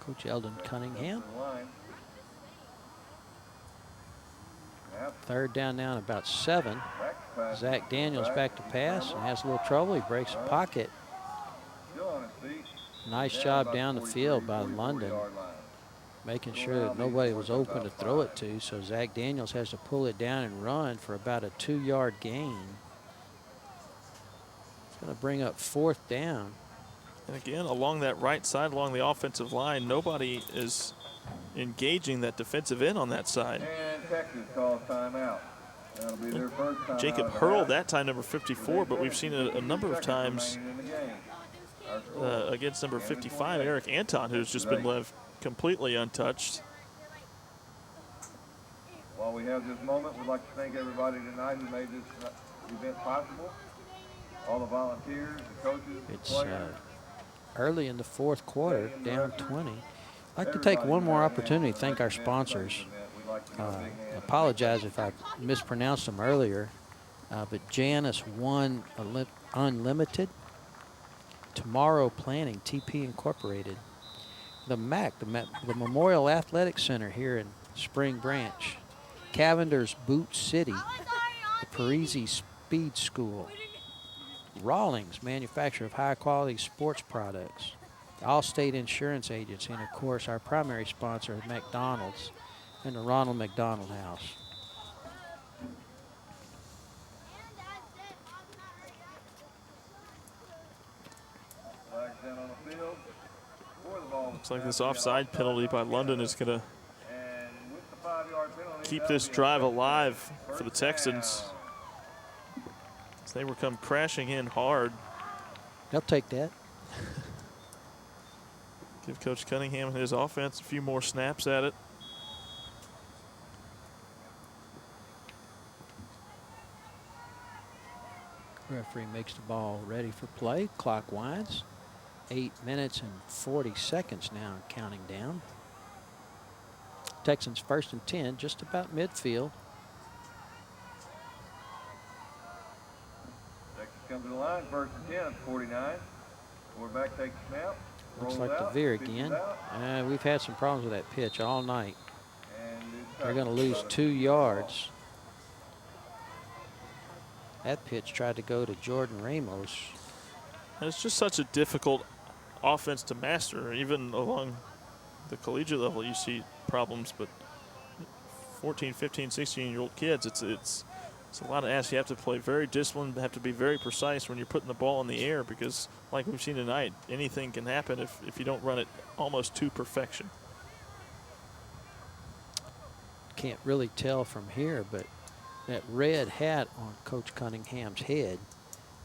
Coach Eldon Cunningham. Third down now, about 7. Zach Daniels back to pass and has a little trouble. He breaks the pocket. Nice job down the field by London, making sure that nobody was open to throw it to. So Zach Daniels has to pull it down and run for about a 2 yard gain. It's going to bring up 4th down. And again, along that right side, along the offensive line, nobody is engaging that defensive end on that side. And Texas calls timeout. That'll be their first time. Jacob Hurl, that time number 54, but we've seen it a number of times against number 55, Eric Anton, who's just been left completely untouched. While we have this moment, we'd like to thank everybody tonight who made this event possible. All the volunteers, the coaches, the players. Early in the fourth quarter, down 20. I'd like to take one more opportunity to thank our sponsors. Apologize if I mispronounced them earlier, but Janus One Unlimited, Tomorrow Planning, TP Incorporated, the MAC, the Memorial Athletic Center here in Spring Branch, Cavender's Boot City, the Parisi Speed School, Rawlings, manufacturer of high-quality sports products, the Allstate Insurance Agency, and, of course, our primary sponsor, McDonald's, and the Ronald McDonald House. Looks like this offside penalty by London is going to keep this drive alive for the Texans. As they will come crashing in hard. They'll take that. Give Coach Cunningham and his offense a few more snaps at it. Referee makes the ball ready for play. Clock winds. 8 minutes and 40 seconds now and counting down. Texans 1st and 10, just about midfield. Texas comes to the line, 1st and 10 at 49. Quarterback takes a snap. Looks rolls like the out, veer pitches again. out, We've had some problems with that pitch all night. and They're going to lose 2 yards. That pitch tried to go to Jordan Ramos. And it's just such a difficult offense to master. Even along the collegiate level, you see problems, but 14, 15, 16-year-old kids, it's a lot of ask. You have to play very disciplined, have to be very precise when you're putting the ball in the air because, like we've seen tonight, anything can happen if you don't run it almost to perfection. Can't really tell from here, but that red hat on Coach Cunningham's head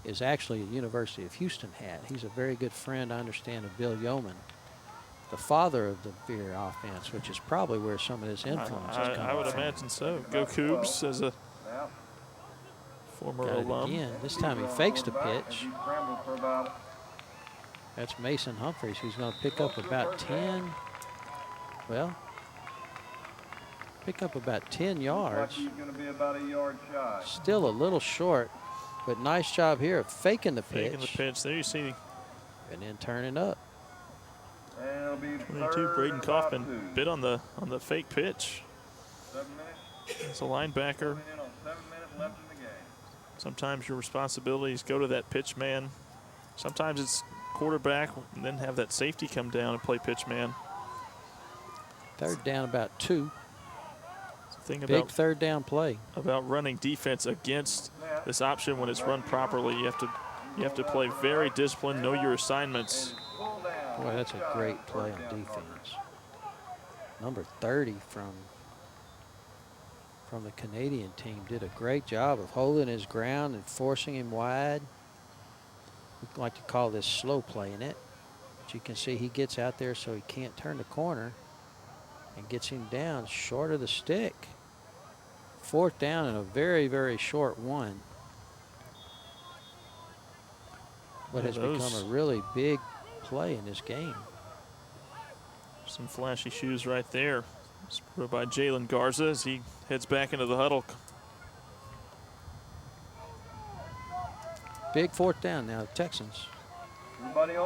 is actually a University of Houston hat. He's a very good friend, I understand, of Bill Yeoman, the father of the veer offense, which is probably where some of this influence is coming I would from. imagine so. Go Cougs as a former Got it alum. again. This time he fakes the pitch. That's Mason Humphreys, who's going to pick up about 10. Well, pick up about 10 yards. He's going to be about a yard shy. Still a little short, but nice job here of faking the pitch. Faking the pitch. There you see. And then turning up. And it'll be 22, Braden Kaufman bit on the fake pitch. 7 minutes. It's a linebacker. 7 minutes left in the game. Sometimes your responsibilities go to that pitch man. Sometimes it's quarterback, and then have that safety come down and play pitch man. 3rd down, about 2. Thing Big about 3rd down play. About running defense against this option when it's run properly, you have to play very disciplined, know your assignments. Boy, that's a great play on defense. Number 30 from the Canadian team did a great job of holding his ground and forcing him wide. We like to call this slow playing it. But you can see he gets out there so he can't turn the corner and gets him down short of the stick. 4th down and a very, very short one. What has become a really big play in this game. Some flashy shoes right there. Spurred by Jalen Garza as he heads back into the huddle. Big 4th down now, the Texans.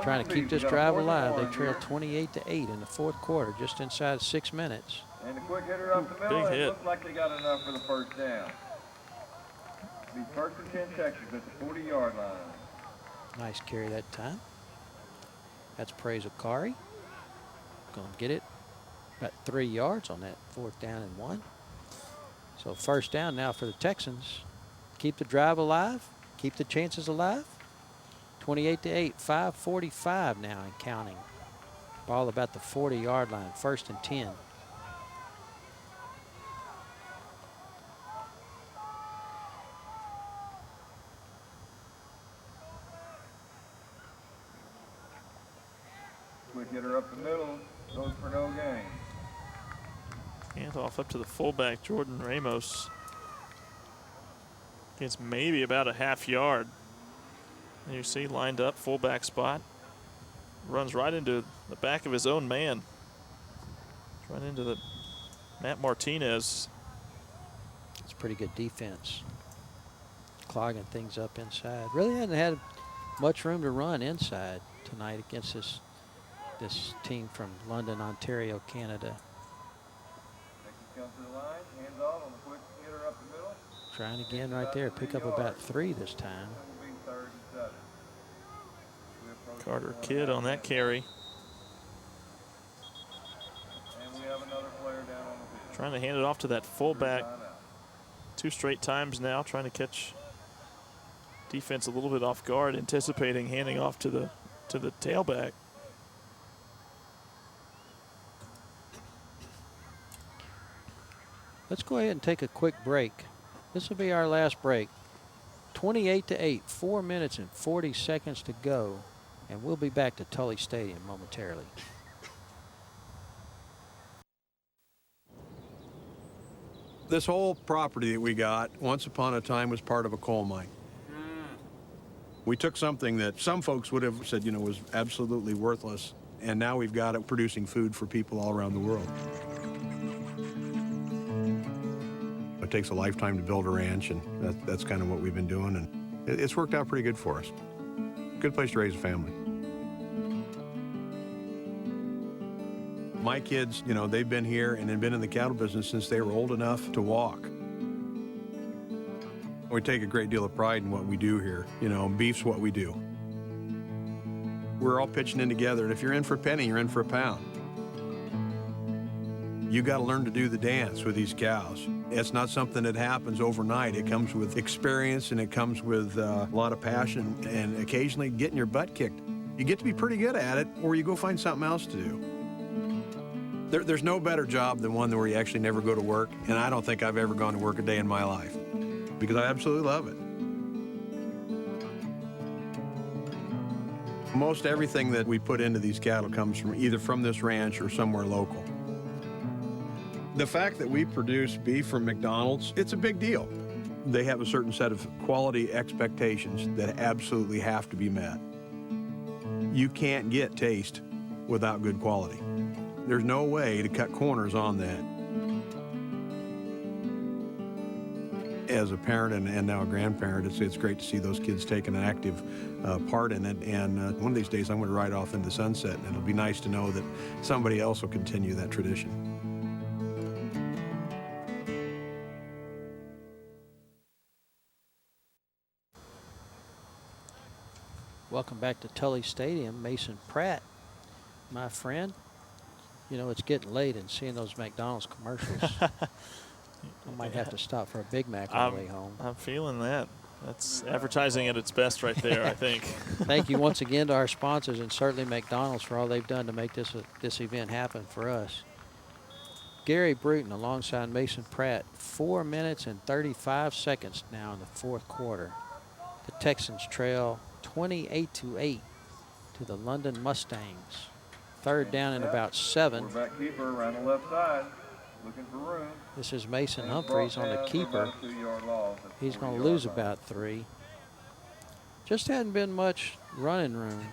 Trying to feet. keep this We got a drive 4th and alive. They 1 trail here. 28-8 in the 4th quarter, just inside 6 minutes. And the quick hitter up the middle. Big It hit. looks like they got enough for the 1st down. Be 1st and 10 Texas at the 40-yard line. Nice carry that time. That's Praise Okari. Going to get it about 3 yards on that 4th down and 1. So 1st down now for the Texans. Keep the drive alive. Keep the chances alive. 28-8, 5:45 now and counting. Ball about the 40-yard line, 1st and 10. Quick hitter up the middle, goes for no gain. Handoff up to the fullback, Jordan Ramos. Gets maybe about a half yard. And you see lined up, fullback spot. Runs right into the back of his own man. Run into the Matt Martinez. It's pretty good defense. Clogging things up inside. Really hadn't had much room to run inside tonight against this team from London, Ontario, Canada. Comes to the line, hands off on the quick hitter up the middle. Trying again right there, pick up about 3 this time. Carter Kidd on that carry. And we have another player down on the field. Trying to hand it off to that fullback 2 straight times now, trying to catch defense a little bit off guard, anticipating handing off to the tailback. Let's go ahead and take a quick break. This will be our last break. 28-8, 4 minutes and 40 seconds to go. And we'll be back to Tully Stadium momentarily. This whole property that we got, once upon a time, was part of a coal mine. We took something that some folks would have said, was absolutely worthless, and now we've got it producing food for people all around the world. it takes a lifetime to build a ranch, and that's kind of what we've been doing, and it's worked out pretty good for us. Good place to raise a family. My kids, you know, they've been here and have been in the cattle business since they were old enough to walk. We take a great deal of pride in what we do here. You know, beef's what we do. We're all pitching in together, and if you're in for a penny, you're in for a pound. You got to learn to do the dance with these cows. It's not something that happens overnight. It comes with experience, and it comes with a lot of passion, and occasionally getting your butt kicked. You get to be pretty good at it, or you go find something else to do. There's no better job than one where you actually never go to work, and I don't think I've ever gone to work a day in my life, because I absolutely love it. Most everything that we put into these cattle comes from either from this ranch or somewhere local. The fact that we produce beef from McDonald's, it's a big deal. They have a certain set of quality expectations that absolutely have to be met. You can't get taste without good quality. There's no way to cut corners on that. As a parent and now a grandparent, it's great to see those kids taking an active part in it. And one of these days I'm going to ride off into the sunset, and it'll be nice to know that somebody else will continue that tradition. Welcome back to Tully Stadium. Mason Pratt, my friend. You know, it's getting late, and seeing those McDonald's commercials, I might have to stop for a Big Mac on the way home. I'm feeling that. That's advertising at its best right there, I think. Thank you once again to our sponsors, and certainly McDonald's, for all they've done to make this event happen for us. Gary Bruton alongside Mason Pratt, 4 minutes and 35 seconds now in the fourth quarter. The Texans trail 28-8 to the London Mustangs. Third down and about 7. Quarterback keeper around the left side, looking for room. This is Mason Humphreys on the keeper. He's going to lose about 3. Just hadn't been much running room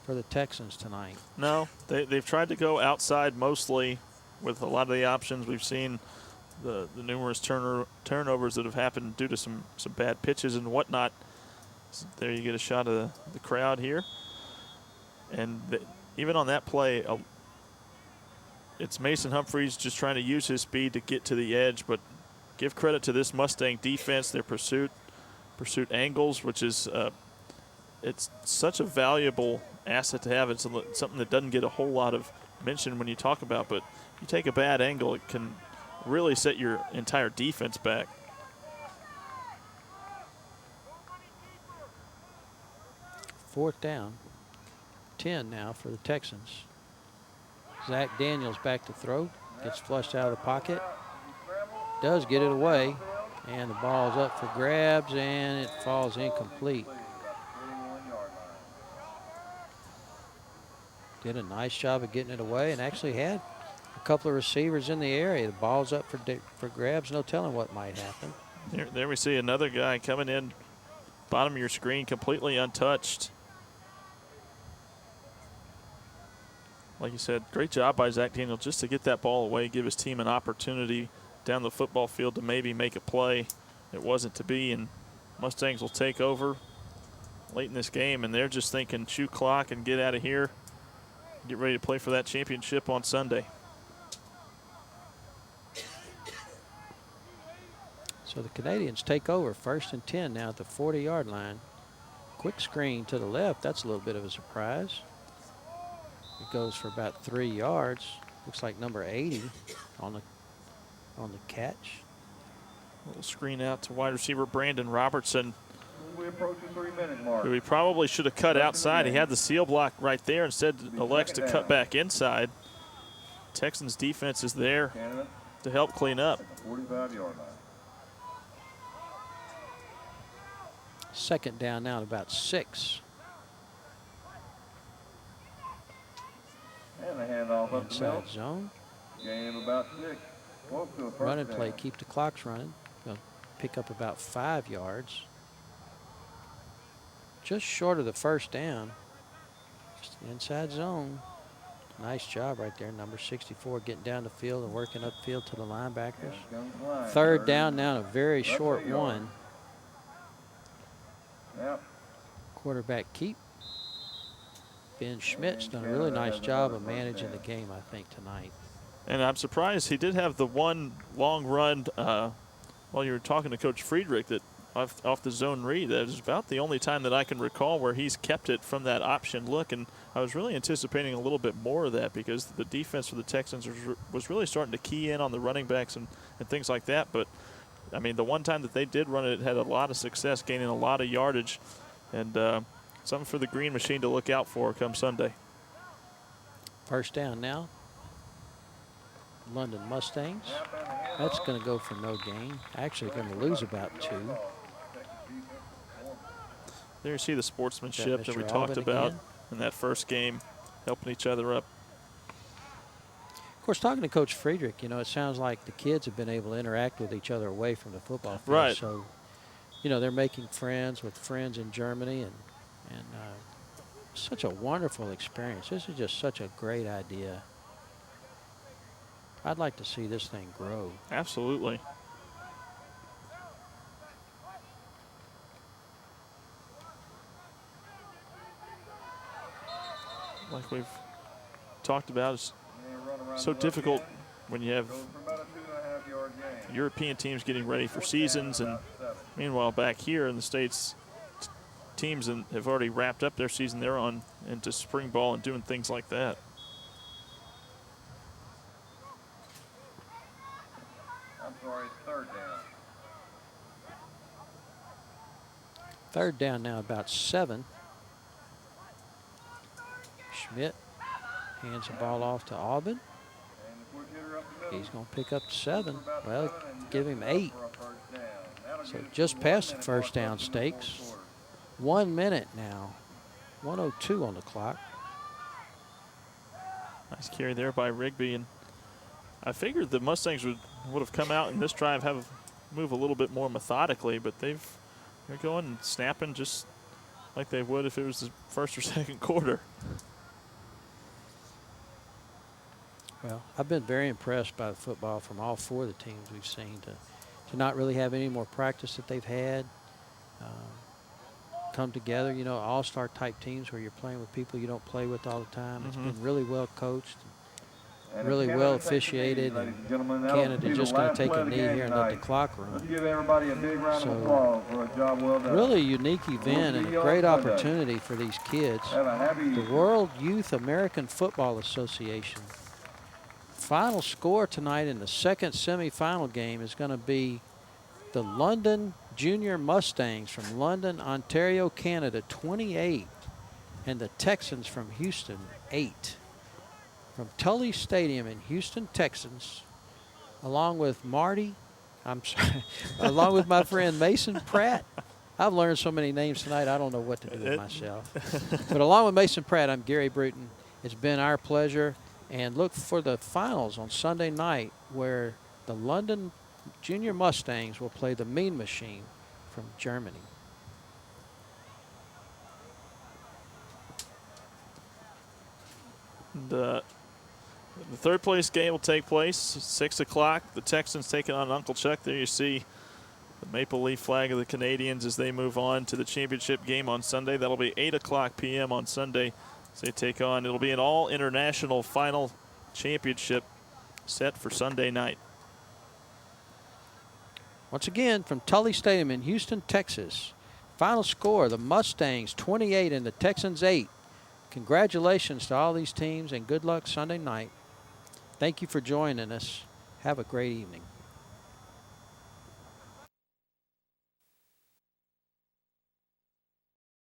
for the Texans tonight. No, they've tried to go outside mostly with a lot of the options. We've seen the numerous turnovers that have happened due to some bad pitches and whatnot. So there you get a shot of the crowd here. And even on that play, it's Mason Humphreys just trying to use his speed to get to the edge, but give credit to this Mustang defense, their pursuit angles, which is it's such a valuable asset to have. It's something that doesn't get a whole lot of mention when you talk about, but you take a bad angle, it can really set your entire defense back. Fourth down, 10 now for the Texans. Zach Daniels back to throw, gets flushed out of the pocket, does get it away, and the ball's up for grabs, and it falls incomplete. Did a nice job of getting it away, and actually had a couple of receivers in the area. The ball's up for grabs, no telling what might happen. There we see another guy coming in, bottom of your screen, completely untouched. Like you said, great job by Zach Daniels just to get that ball away, give his team an opportunity down the football field to maybe make a play. It wasn't to be, and Mustangs will take over late in this game, and they're just thinking shoot clock and get out of here, get ready to play for that championship on Sunday. So the Canadians take over, 1st and 10 now at the 40-yard line. Quick screen to the left, that's a little bit of a surprise. It goes for about 3 yards. Looks like number 80 on the catch. A little screen out to wide receiver Brandon Robertson, We approach the 3-minute mark. who he probably should have cut outside. He had the seal block right there, instead elects to cut back inside. Texans defense is there to help clean up. 45-yard line. Second down now at about 6. And a handoff up the middle. Inside zone. Gain of about 6. Close to a first Running down. play, keep the clocks running. Gonna pick up about 5 yards. Just short of the first down. Just inside zone. Nice job right there. Number 64 getting down the field and working upfield to the linebackers. Third down now, a very short one. Yep. Quarterback keep. Ben Schmidt's done a really nice job of managing the game, I think, tonight. And I'm surprised he did have the one long run while you were talking to Coach Friedrich that off the zone read. That was about the only time that I can recall where he's kept it from that option look. And I was really anticipating a little bit more of that because the defense for the Texans was really starting to key in on the running backs and things like that. But, I mean, the one time that they did run it had a lot of success, gaining a lot of yardage. And something for the Green Machine to look out for come Sunday. First down now. London Mustangs. That's going to go for no gain. Actually going to lose about 2. There you see the sportsmanship that we talked about in that first game, helping each other up. Of course, talking to Coach Friedrich, you know, it sounds like the kids have been able to interact with each other away from the football field. Right. So, you know, they're making friends with friends in Germany, and such a wonderful experience. This is just such a great idea. I'd like to see this thing grow. Absolutely. Like we've talked about, it's so difficult when you have European teams getting ready for seasons, and meanwhile back here in the States, teams have already wrapped up their season. They're on into spring ball and doing things like that. I'm sorry, it's third down. Third down now, about 7. Schmidt hands the ball off to Aubin. He's going to pick up 7. Well, give him 8. So just past the first down stakes. 1 minute now. 1:02 on the clock. Nice carry there by Rigby, and I figured the Mustangs would have come out in this drive, move a little bit more methodically, but they're going and snapping just like they would if it was the first or second quarter. Well, I've been very impressed by the football from all 4 of the teams we've seen to not really have any more practice that they've had. Come together, you know, all-star type teams where you're playing with people you don't play with all the time. It's been really well coached, really well officiated, and Canada just going to take a knee here and let the clock run. Let's give everybody a big round of applause for a job well done. Really unique event and a great opportunity for these kids. The World Youth American Football Association. Final score tonight in the second semifinal game is going to be the London Junior Mustangs from London, Ontario, Canada, 28, and the Texans from Houston, 8. From Tully Stadium in Houston, Texas, along with along with my friend Mason Pratt. I've learned so many names tonight, I don't know what to do with myself. But along with Mason Pratt, I'm Gary Bruton. It's been our pleasure. And look for the finals on Sunday night, where the London Junior Mustangs will play the Mean Machine from Germany. The third place game will take place 6 o'clock. The Texans taking on Uncle Chuck. There you see the maple leaf flag of the Canadians as they move on to the championship game on Sunday. That'll be 8 o'clock p.m. on Sunday. They take on, it'll be an all-international final championship set for Sunday night. Once again, from Tully Stadium in Houston, Texas, final score, the Mustangs 28 and the Texans 8. Congratulations to all these teams and good luck Sunday night. Thank you for joining us. Have a great evening.